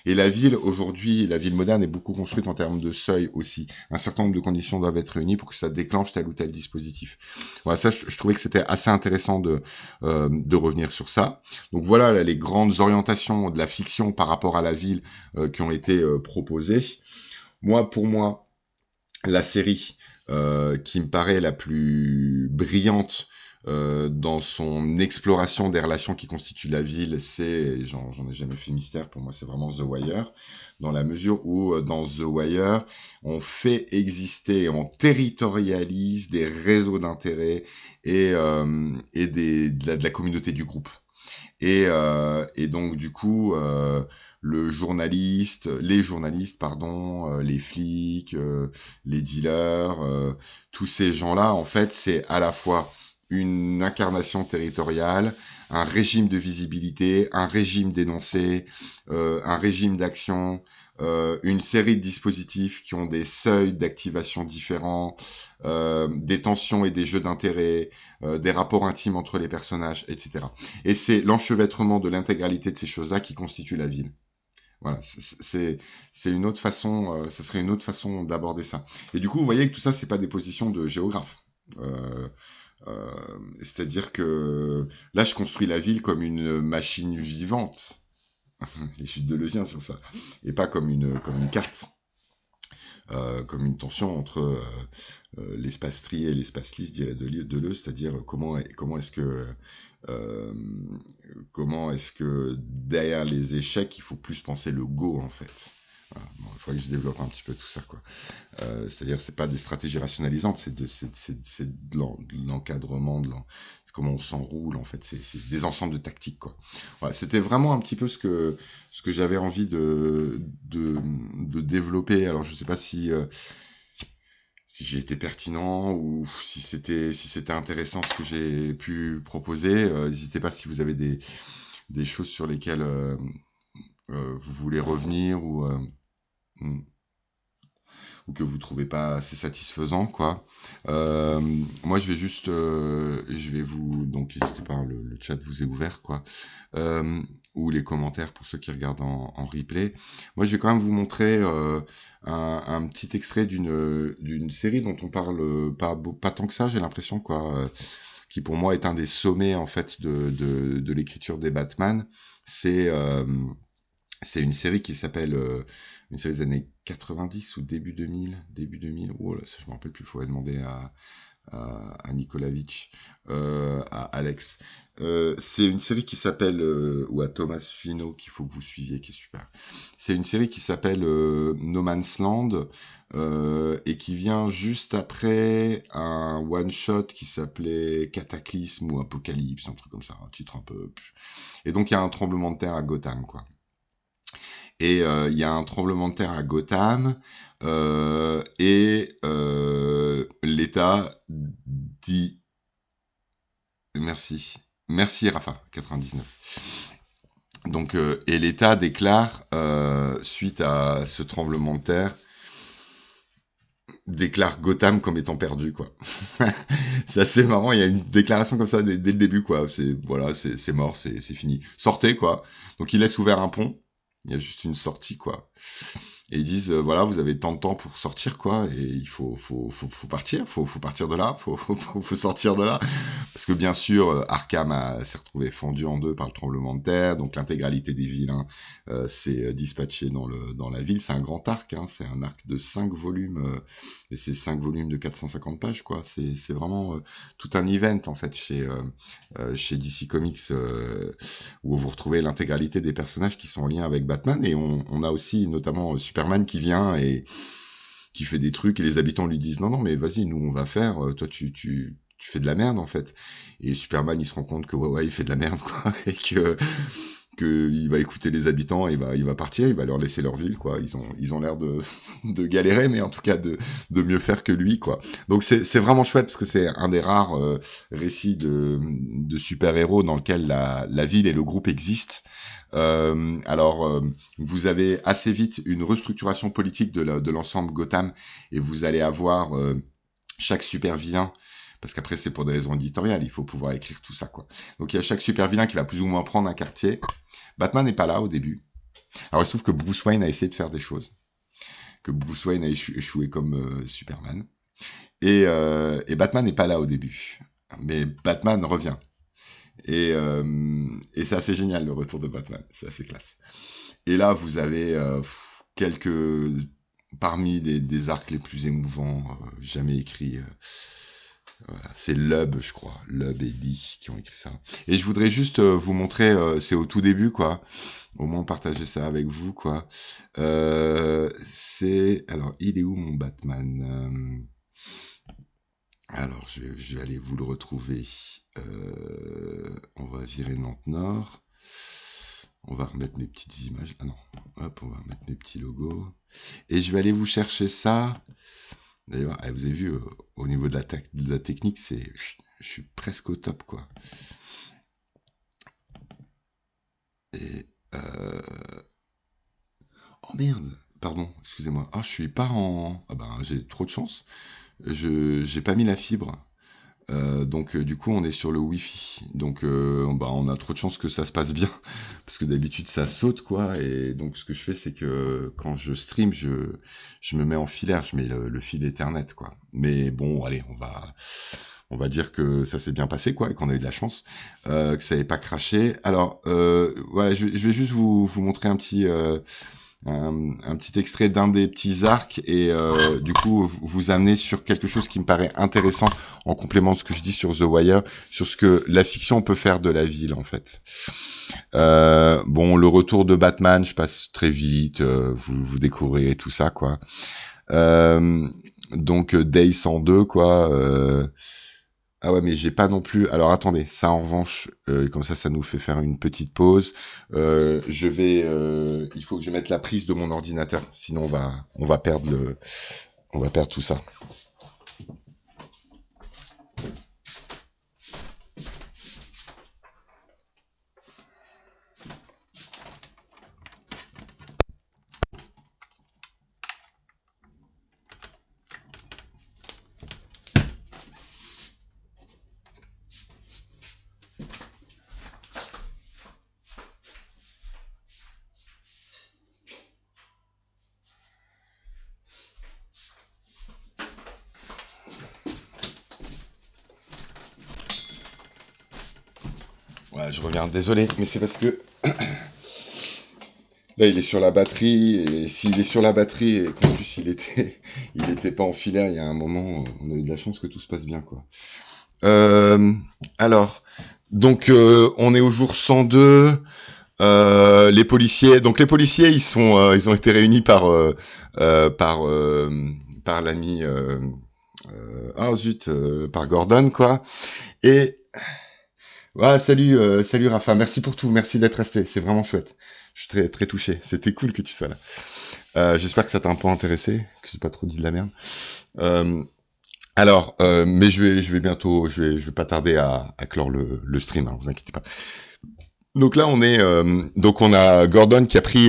Et la ville, aujourd'hui, la ville moderne est beaucoup construite en termes de seuil aussi. Un certain nombre de conditions doivent être réunies pour que ça déclenche tel ou tel dispositif. Voilà, ça, je trouvais que c'était assez intéressant de revenir sur ça. Donc voilà là, les grandes orientations de la fiction par rapport à la ville qui ont été proposées. Pour moi, la série qui me paraît la plus brillante dans son exploration des relations qui constituent la ville, j'en ai jamais fait mystère, pour moi c'est vraiment The Wire, dans la mesure où dans The Wire, on fait exister, on territorialise des réseaux d'intérêt et de la communauté du groupe. Et donc du coup, les journalistes, pardon, les flics, les dealers, tous ces gens-là, en fait, c'est à la fois une incarnation territoriale, un régime de visibilité, un régime d'énoncé, un régime d'action, une série de dispositifs qui ont des seuils d'activation différents, des tensions et des jeux d'intérêt, des rapports intimes entre les personnages, etc. Et c'est l'enchevêtrement de l'intégralité de ces choses-là qui constitue la ville. Voilà, c'est une autre façon, ça serait une autre façon d'aborder ça. Et du coup, vous voyez que tout ça, c'est pas des positions de géographe. Euh, C'est-à-dire que là, je construis la ville comme une machine vivante. Et je suis Deleuzien sur ça. Et pas comme une carte. Comme une tension entre l'espace trié et l'espace lisse, dirait Deleuze, c'est-à-dire euh, comment est-ce que derrière les échecs, il faut plus penser le go en fait. Voilà. Bon, il faudrait que je développe un petit peu tout ça, quoi. C'est-à-dire, c'est pas des stratégies rationalisantes, c'est de l'encadrement, c'est comment on s'enroule, en fait. C'est des ensembles de tactiques, quoi. Voilà, c'était vraiment un petit peu ce que j'avais envie de développer. Alors, je sais pas si j'ai été pertinent ou si c'était intéressant ce que j'ai pu proposer. N'hésitez pas si vous avez des choses sur lesquelles vous voulez revenir ou. Hmm. ou que vous trouvez pas assez satisfaisant, quoi. Moi, je vais juste, je vais vous, donc n'hésitez pas, le chat vous est ouvert, quoi, euh, ou les commentaires pour ceux qui regardent en replay. Moi, je vais quand même vous montrer un petit extrait d'une série dont on parle pas tant que ça, j'ai l'impression, quoi, qui pour moi est un des sommets en fait de l'écriture des Batman. C'est c'est une série qui s'appelle une série des années 90 ou début 2000, oh là, ça je me rappelle plus, il faudrait demander à Nikolaevich, à Alex. C'est une série qui s'appelle, ou à Thomas Fino, qu'il faut que vous suiviez, qui est super. C'est une série qui s'appelle No Man's Land, et qui vient juste après un one-shot qui s'appelait Cataclysme ou Apocalypse, un truc comme ça, un titre un peu... Et donc il y a un tremblement de terre à Gotham, quoi. Et il y a un tremblement de terre à Gotham, et l'État dit merci. Merci Rafa, 99. Donc, et l'État déclare, suite à ce tremblement de terre, déclare Gotham comme étant perdu, quoi. C'est assez marrant, il y a une déclaration comme ça dès le début, quoi. C'est voilà, c'est mort, c'est fini. Sortez, quoi. Donc il laisse ouvert un pont, il y a juste une sortie, quoi. Et ils disent, voilà, vous avez tant de temps pour sortir, quoi, et il faut partir, faut partir de là, faut sortir de là. Parce que bien sûr, Arkham s'est retrouvé fendu en deux par le tremblement de terre, donc l'intégralité des vilains s'est dispatchée dans la ville. C'est un grand arc, hein, c'est un arc de 5 volumes, et c'est 5 volumes de 450 pages, quoi. C'est vraiment tout un event, en fait, chez DC Comics, où vous retrouvez l'intégralité des personnages qui sont en lien avec Batman, et on a aussi notamment Superman qui vient et qui fait des trucs, et les habitants lui disent non, non, mais vas-y, nous on va faire, toi tu fais de la merde en fait. Et Superman il se rend compte que ouais, il fait de la merde, quoi, et que il va écouter les habitants, il va partir, il va leur laisser leur ville, quoi. Ils ont l'air de galérer, mais en tout cas de mieux faire que lui, quoi. Donc c'est vraiment chouette parce que c'est un des rares récits de super-héros dans lequel la ville et le groupe existent. Alors, vous avez assez vite une restructuration politique de l'ensemble Gotham, et vous allez avoir chaque super vilain, parce qu'après c'est pour des raisons éditoriales, il faut pouvoir écrire tout ça, quoi. Donc il y a chaque super vilain qui va plus ou moins prendre un quartier. Batman n'est pas là au début. Alors il se trouve que Bruce Wayne a essayé de faire des choses, que Bruce Wayne a échoué comme Superman, et Batman n'est pas là au début. Mais Batman revient. Et c'est assez génial le retour de Batman, c'est assez classe. Et là, vous avez quelques parmi des arcs les plus émouvants jamais écrits. Voilà, c'est Lub, je crois, Lub et Lee qui ont écrit ça. Et je voudrais juste vous montrer, c'est au tout début, quoi. Au moins partager ça avec vous, quoi. Alors, il est où mon Batman? Alors, je vais aller vous le retrouver. On va virer Nantes Nord. On va remettre mes petites images. Ah non, hop, on va remettre mes petits logos. Et je vais aller vous chercher ça. D'ailleurs, vous avez vu, au niveau de la technique, je suis presque au top, quoi. Et, oh merde, pardon, excusez-moi. Ah, je suis pas en... Ah ben, j'ai trop de chance. J'ai pas mis la fibre. Donc du coup on est sur le Wi-Fi, donc bah, on a trop de chance que ça se passe bien, parce que d'habitude ça saute, quoi. Et donc ce que je fais c'est que quand je stream, je me mets en filaire, je mets le fil Ethernet, quoi. Mais bon allez, on va dire que ça s'est bien passé, quoi, et qu'on a eu de la chance, que ça n'ait pas craché. Alors ouais, je vais juste vous montrer un petit extrait d'un des petits arcs, et du coup vous amener sur quelque chose qui me paraît intéressant en complément de ce que je dis sur The Wire, sur ce que la fiction peut faire de la ville, en fait. Bon, le retour de Batman, je passe très vite, vous découvrirez tout ça, quoi. Donc Day 102, quoi. Ah ouais, mais j'ai pas non plus. Alors attendez, ça en revanche, comme ça nous fait faire une petite pause. Il faut que je mette la prise de mon ordinateur, sinon on va perdre tout ça. Ouais, je reviens, désolé, mais c'est parce que là, il est sur la batterie, et s'il est sur la batterie, et qu'en plus il était pas en filaire, il y a un moment, on a eu de la chance que tout se passe bien, quoi. Euh, alors, donc, on est au jour 102. Les policiers, ils ont été réunis par l'ami, par Gordon, quoi. Et salut, salut Rafa, merci pour tout, merci d'être resté, c'est vraiment chouette. Je suis très très touché. C'était cool que tu sois là. J'espère que ça t'a un peu intéressé, que j'ai pas trop dit de la merde. Euh, mais je vais bientôt, je vais pas tarder à clore le stream, hein, vous inquiétez pas. Donc là, donc on a Gordon qui a pris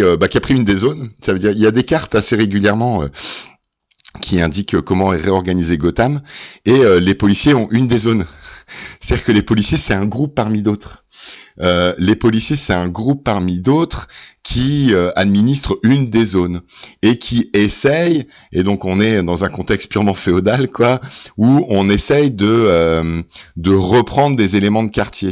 une des zones. Ça veut dire, il y a des cartes assez régulièrement qui indiquent comment est réorganisé Gotham, et les policiers ont une des zones. C'est-à-dire que les policiers, c'est un groupe parmi d'autres. Les policiers, c'est un groupe parmi d'autres qui administre une des zones et qui essaye, et donc on est dans un contexte purement féodal, quoi, où on essaye de reprendre des éléments de quartier.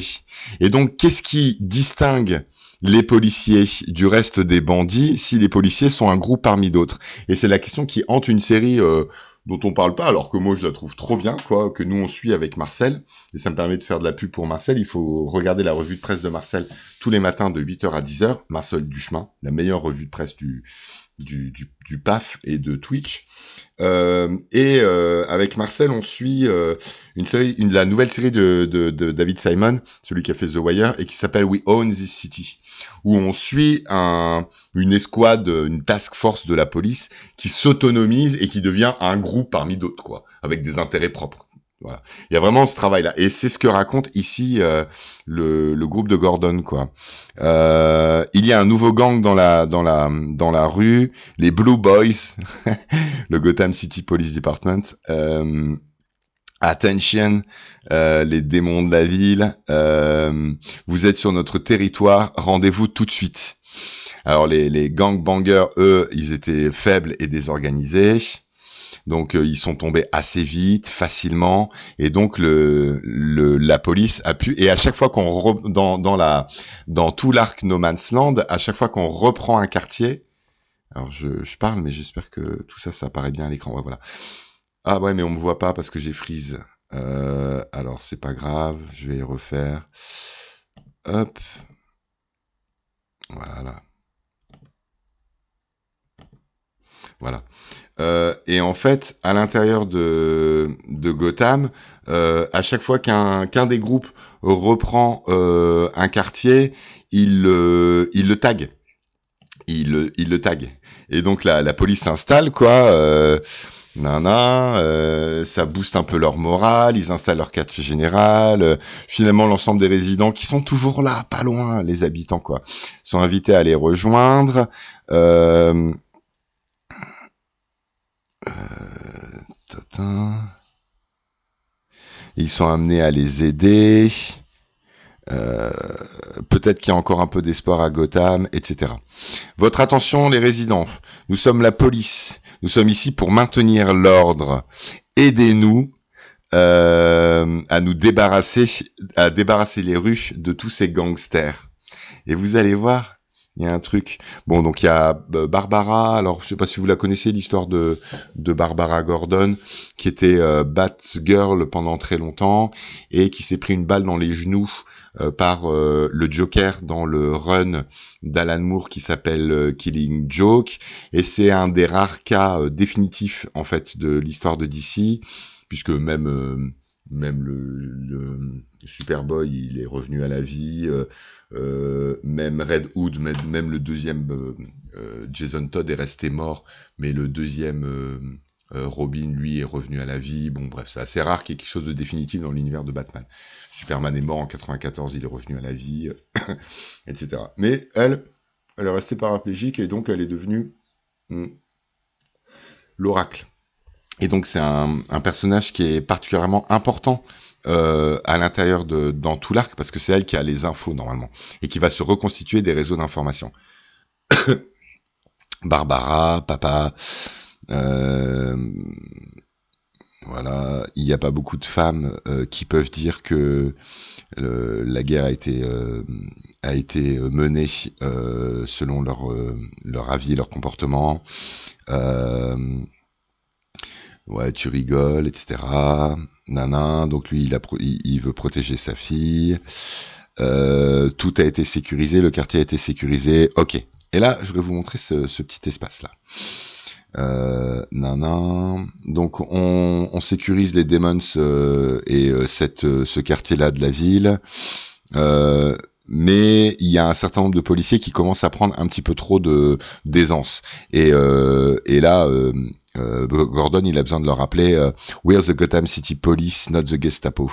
Et donc, qu'est-ce qui distingue les policiers du reste des bandits si les policiers sont un groupe parmi d'autres? Et c'est la question qui hante une série dont on parle pas, alors que moi je la trouve trop bien, quoi, que nous on suit avec Marcel, et ça me permet de faire de la pub pour Marcel. Il faut regarder la revue de presse de Marcel tous les matins de 8h à 10h, Marcel Duchemin, la meilleure revue de presse du PAF et de Twitch. Avec Marcel, on suit la nouvelle série de David Simon, celui qui a fait The Wire, et qui s'appelle We Own This City, où on suit une escouade, une task force de la police qui s'autonomise et qui devient un groupe parmi d'autres, quoi, avec des intérêts propres. Voilà. Il y a vraiment ce travail-là, et c'est ce que raconte ici le groupe de Gordon, quoi. Il y a un nouveau gang dans la rue, les Blue Boys, le Gotham City Police Department. Attention, les démons de la ville, vous êtes sur notre territoire, rendez-vous tout de suite. Alors les gangbangers, eux, ils étaient faibles et désorganisés. Donc ils sont tombés assez vite, facilement, et donc la police a pu. Et à chaque fois dans tout l'arc No Man's Land, à chaque fois qu'on reprend un quartier, alors je parle, mais j'espère que tout ça apparaît bien à l'écran. Ouais, voilà. Ah ouais, mais on me voit pas parce que j'ai freeze. Alors c'est pas grave, je vais refaire. Hop, voilà, voilà. Et en fait, à l'intérieur de Gotham, à chaque fois qu'un des groupes reprend un quartier, il le tag. Il le tag. Et donc la police s'installe, quoi. Ça booste un peu leur morale, ils installent leur quartier général. Finalement, l'ensemble des résidents qui sont toujours là, pas loin, les habitants, quoi, sont invités à les rejoindre. Euh, Ils sont amenés à les aider. Euh, Peut-être qu'il y a encore un peu d'espoir à Gotham, etc. Votre attention, les résidents. Nous sommes la police. Nous sommes ici pour maintenir l'ordre. Aidez-nous à débarrasser les rues de tous ces gangsters. Et vous allez voir, il y a un truc. Bon, donc il y a Barbara. Alors, je sais pas si vous la connaissez, l'histoire de Barbara Gordon, qui était Batgirl pendant très longtemps et qui s'est pris une balle dans les genoux par le Joker dans le run d'Alan Moore qui s'appelle Killing Joke. Et c'est un des rares cas définitifs, en fait, de l'histoire de DC, puisque même le Superboy, il est revenu à la vie. Même Red Hood, même le deuxième Jason Todd est resté mort, mais le deuxième Robin, lui, est revenu à la vie. Bon, bref, c'est assez rare qu'il y ait quelque chose de définitif dans l'univers de Batman. Superman est mort en 94, il est revenu à la vie, etc. Mais elle est restée paraplégique et donc elle est devenue l'oracle. Et donc c'est un personnage qui est particulièrement important à l'intérieur dans tout l'arc, parce que c'est elle qui a les infos normalement, et qui va se reconstituer des réseaux d'information. Barbara, Papa, voilà, n'y a pas beaucoup de femmes qui peuvent dire que la guerre a été menée selon leur avis, leur comportement. Ouais, tu rigoles, etc. Nanan. Donc lui, il veut protéger sa fille. Tout a été sécurisé, le quartier a été sécurisé. Ok. Et là, je vais vous montrer ce petit espace-là. Donc on sécurise les Demons et ce quartier-là de la ville. Mais il y a un certain nombre de policiers qui commencent à prendre un petit peu trop d'aisance. Et là, Gordon, il a besoin de leur rappeler We're the Gotham City Police, not the Gestapo.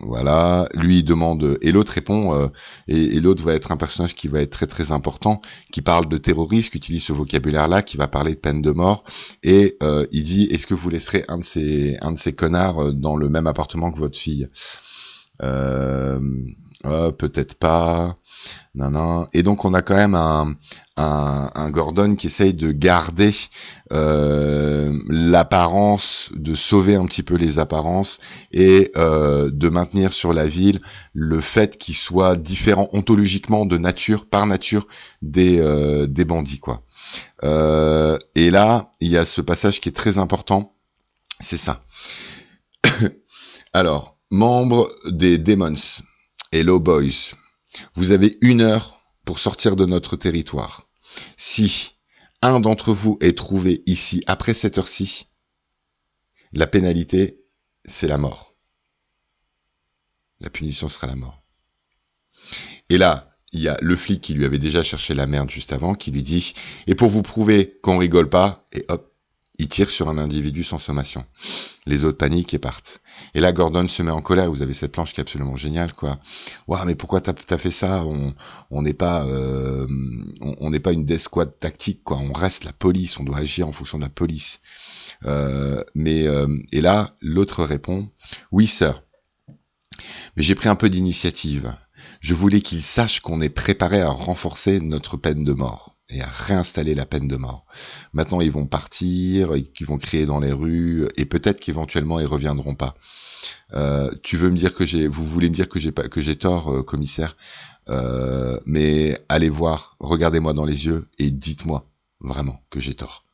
Voilà, lui il demande et l'autre répond et l'autre va être un personnage qui va être très très important, qui parle de terrorisme, qui utilise ce vocabulaire-là, qui va parler de peine de mort et il dit est-ce que vous laisserez un de ces connards dans le même appartement que votre fille? Peut-être pas. Non. Et donc on a quand même un Gordon qui essaye de garder l'apparence, de sauver un petit peu les apparences et de maintenir sur la ville le fait qu'il soit différent ontologiquement de nature, par nature, des bandits, quoi. Et là, il y a ce passage qui est très important, c'est ça. Alors, membres des Demons, Hello Boys, vous avez 1 heure pour sortir de notre territoire. Si un d'entre vous est trouvé ici après cette heure-ci, la pénalité, c'est la mort. La punition sera la mort. Et là, il y a le flic qui lui avait déjà cherché la merde juste avant, qui lui dit « Et pour vous prouver qu'on rigole pas, et hop, il tire sur un individu sans sommation. Les autres paniquent et partent. Et là, Gordon se met en colère. Vous avez cette planche qui est absolument géniale, quoi. Ouah, mais pourquoi t'as fait ça? On n'est pas, on n'est pas une death squad tactique, quoi. On reste la police. On doit agir en fonction de la police. Et là, l'autre répond, oui, sir. Mais j'ai pris un peu d'initiative. Je voulais qu'il sache qu'on est préparé à renforcer notre peine de mort et à réinstaller la peine de mort. Maintenant, ils vont partir, ils vont crier dans les rues, et peut-être qu'éventuellement, ils reviendront pas. Vous voulez me dire que j'ai tort, commissaire, mais allez voir, regardez-moi dans les yeux, et dites-moi vraiment que j'ai tort.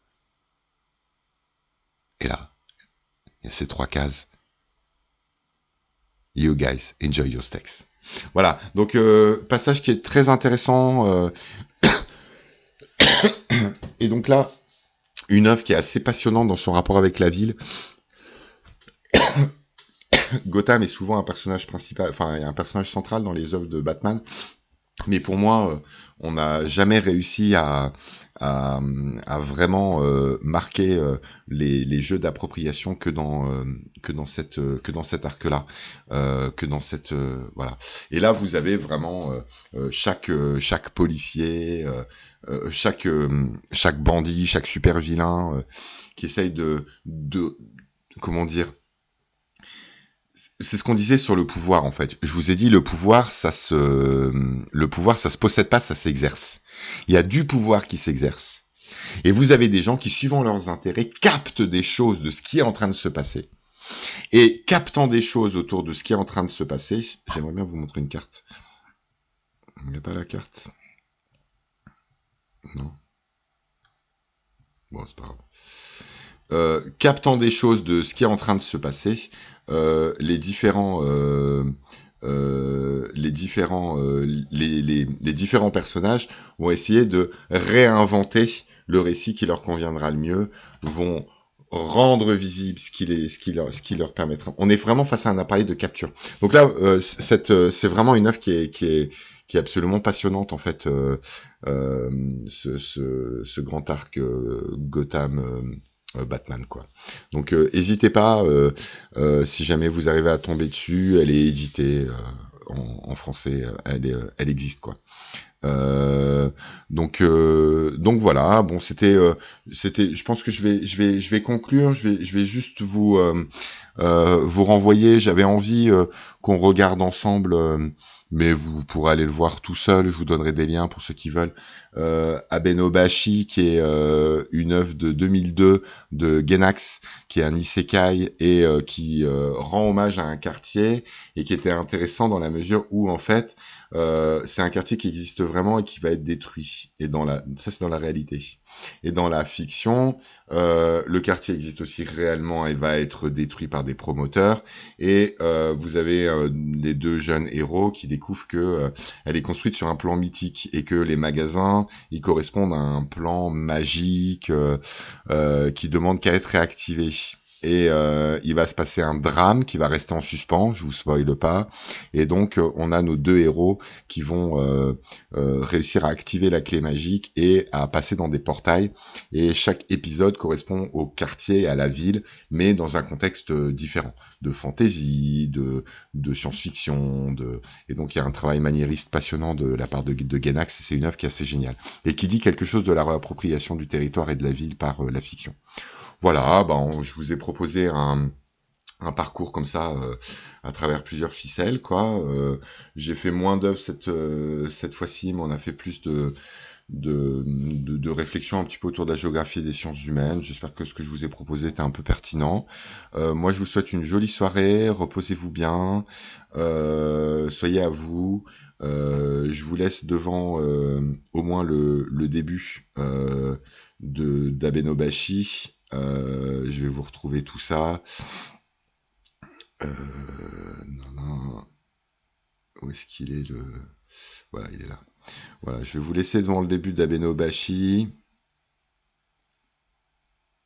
Et là, il y a ces 3 cases. You guys, enjoy your steaks. Voilà, donc passage qui est très intéressant. Et donc là, une œuvre qui est assez passionnante dans son rapport avec la ville. Gotham est souvent un personnage principal, enfin un personnage central dans les œuvres de Batman. Mais pour moi, on n'a jamais réussi à vraiment marquer les jeux d'appropriation que dans cet arc-là, voilà. Et là, vous avez vraiment chaque policier, chaque bandit, chaque super vilain qui essaye de comment dire. C'est ce qu'on disait sur le pouvoir, en fait. Je vous ai dit, le pouvoir, ça se possède pas, ça s'exerce. Il y a du pouvoir qui s'exerce. Et vous avez des gens qui, suivant leurs intérêts, captent des choses de ce qui est en train de se passer. Et captant des choses autour de ce qui est en train de se passer, j'aimerais bien vous montrer une carte. Il n'y a pas la carte? Non. Bon, c'est pas grave. Captant des choses de ce qui est en train de se passer, les différents personnages vont essayer de réinventer le récit qui leur conviendra le mieux, vont rendre visible ce qui leur permettra. On est vraiment face à un appareil de capture. Donc là, c'est vraiment une œuvre qui est absolument passionnante, en fait, ce grand arc Gotham Batman, quoi. Donc hésitez pas, si jamais vous arrivez à tomber dessus, elle est éditée en français, elle existe, quoi. Donc voilà. Bon, c'était. Je pense que je vais conclure. Je vais juste vous renvoyer. J'avais envie qu'on regarde ensemble, mais vous pourrez aller le voir tout seul. Je vous donnerai des liens pour ceux qui veulent. Abenobashi, qui est une œuvre de 2002 de Genax, qui est un isekai et qui rend hommage à un quartier et qui était intéressant dans la mesure où en fait c'est un quartier qui existe vraiment et qui va être détruit. Et ça c'est dans la réalité. Et dans la fiction, le quartier existe aussi réellement et va être détruit par des promoteurs. Et vous avez les deux jeunes héros qui découvrent que elle est construite sur un plan mythique et que les magasins, ils correspondent à un plan magique qui demande qu'à être réactivé. Et il va se passer un drame qui va rester en suspens, je vous spoile pas. Et donc on a nos deux héros qui vont réussir à activer la clé magique et à passer dans des portails. Et chaque épisode correspond au quartier et à la ville, mais dans un contexte différent, de fantasy, de science-fiction, et donc il y a un travail maniériste passionnant de la part de Genax, et c'est une œuvre qui est assez géniale et qui dit quelque chose de la réappropriation du territoire et de la ville par la fiction. Voilà, je vous ai proposé un parcours comme ça à travers plusieurs ficelles, quoi. J'ai fait moins d'œuvres cette fois-ci, mais on a fait plus de réflexion un petit peu autour de la géographie et des sciences humaines. J'espère que ce que je vous ai proposé était un peu pertinent. Moi, je vous souhaite une jolie soirée, reposez-vous bien, soyez à vous. Je vous laisse devant au moins le début d'Abenobashi. Je vais vous retrouver tout ça. Non, où est-ce qu'il est le... Voilà, il est là. Voilà, je vais vous laisser devant le début d'Abenobashi.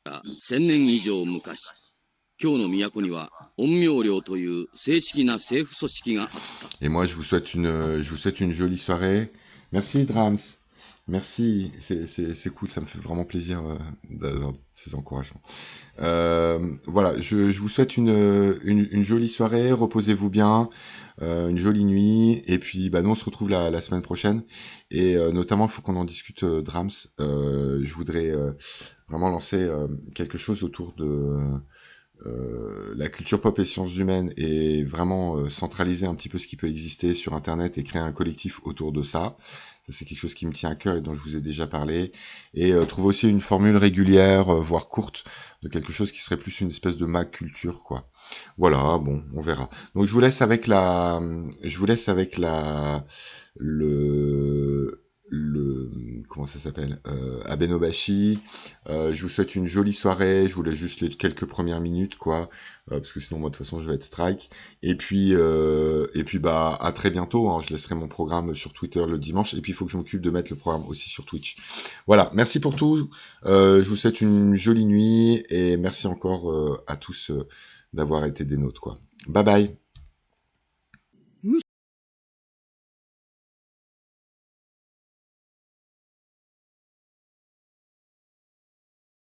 1000年以上昔、京の都には陰陽寮という正式な政府組織があった。 Et moi, je vous souhaite une jolie soirée. Merci, Drams. Merci, c'est cool, ça me fait vraiment plaisir d'avoir ces encouragements. Voilà, je vous souhaite une jolie soirée, reposez-vous bien, une jolie nuit, et puis nous on se retrouve la semaine prochaine, et notamment il faut qu'on en discute, Drams. Je voudrais vraiment lancer quelque chose autour de la culture pop et sciences humaines, et vraiment centraliser un petit peu ce qui peut exister sur Internet et créer un collectif autour de ça. Ça, c'est quelque chose qui me tient à cœur et dont je vous ai déjà parlé. Et trouver aussi une formule régulière, voire courte, de quelque chose qui serait plus une espèce de mag culture, quoi. Voilà, bon, on verra. Donc je vous laisse avec comment ça s'appelle, Abenobashi. Je vous souhaite une jolie soirée. Je vous laisse juste les quelques premières minutes, quoi, parce que sinon moi de toute façon je vais être strike. Et puis à très bientôt, hein. Je laisserai mon programme sur Twitter le dimanche, et puis il faut que je m'occupe de mettre le programme aussi sur Twitch. Voilà, merci pour tout. Je vous souhaite une jolie nuit, et merci encore à tous d'avoir été des nôtres, quoi. Bye bye.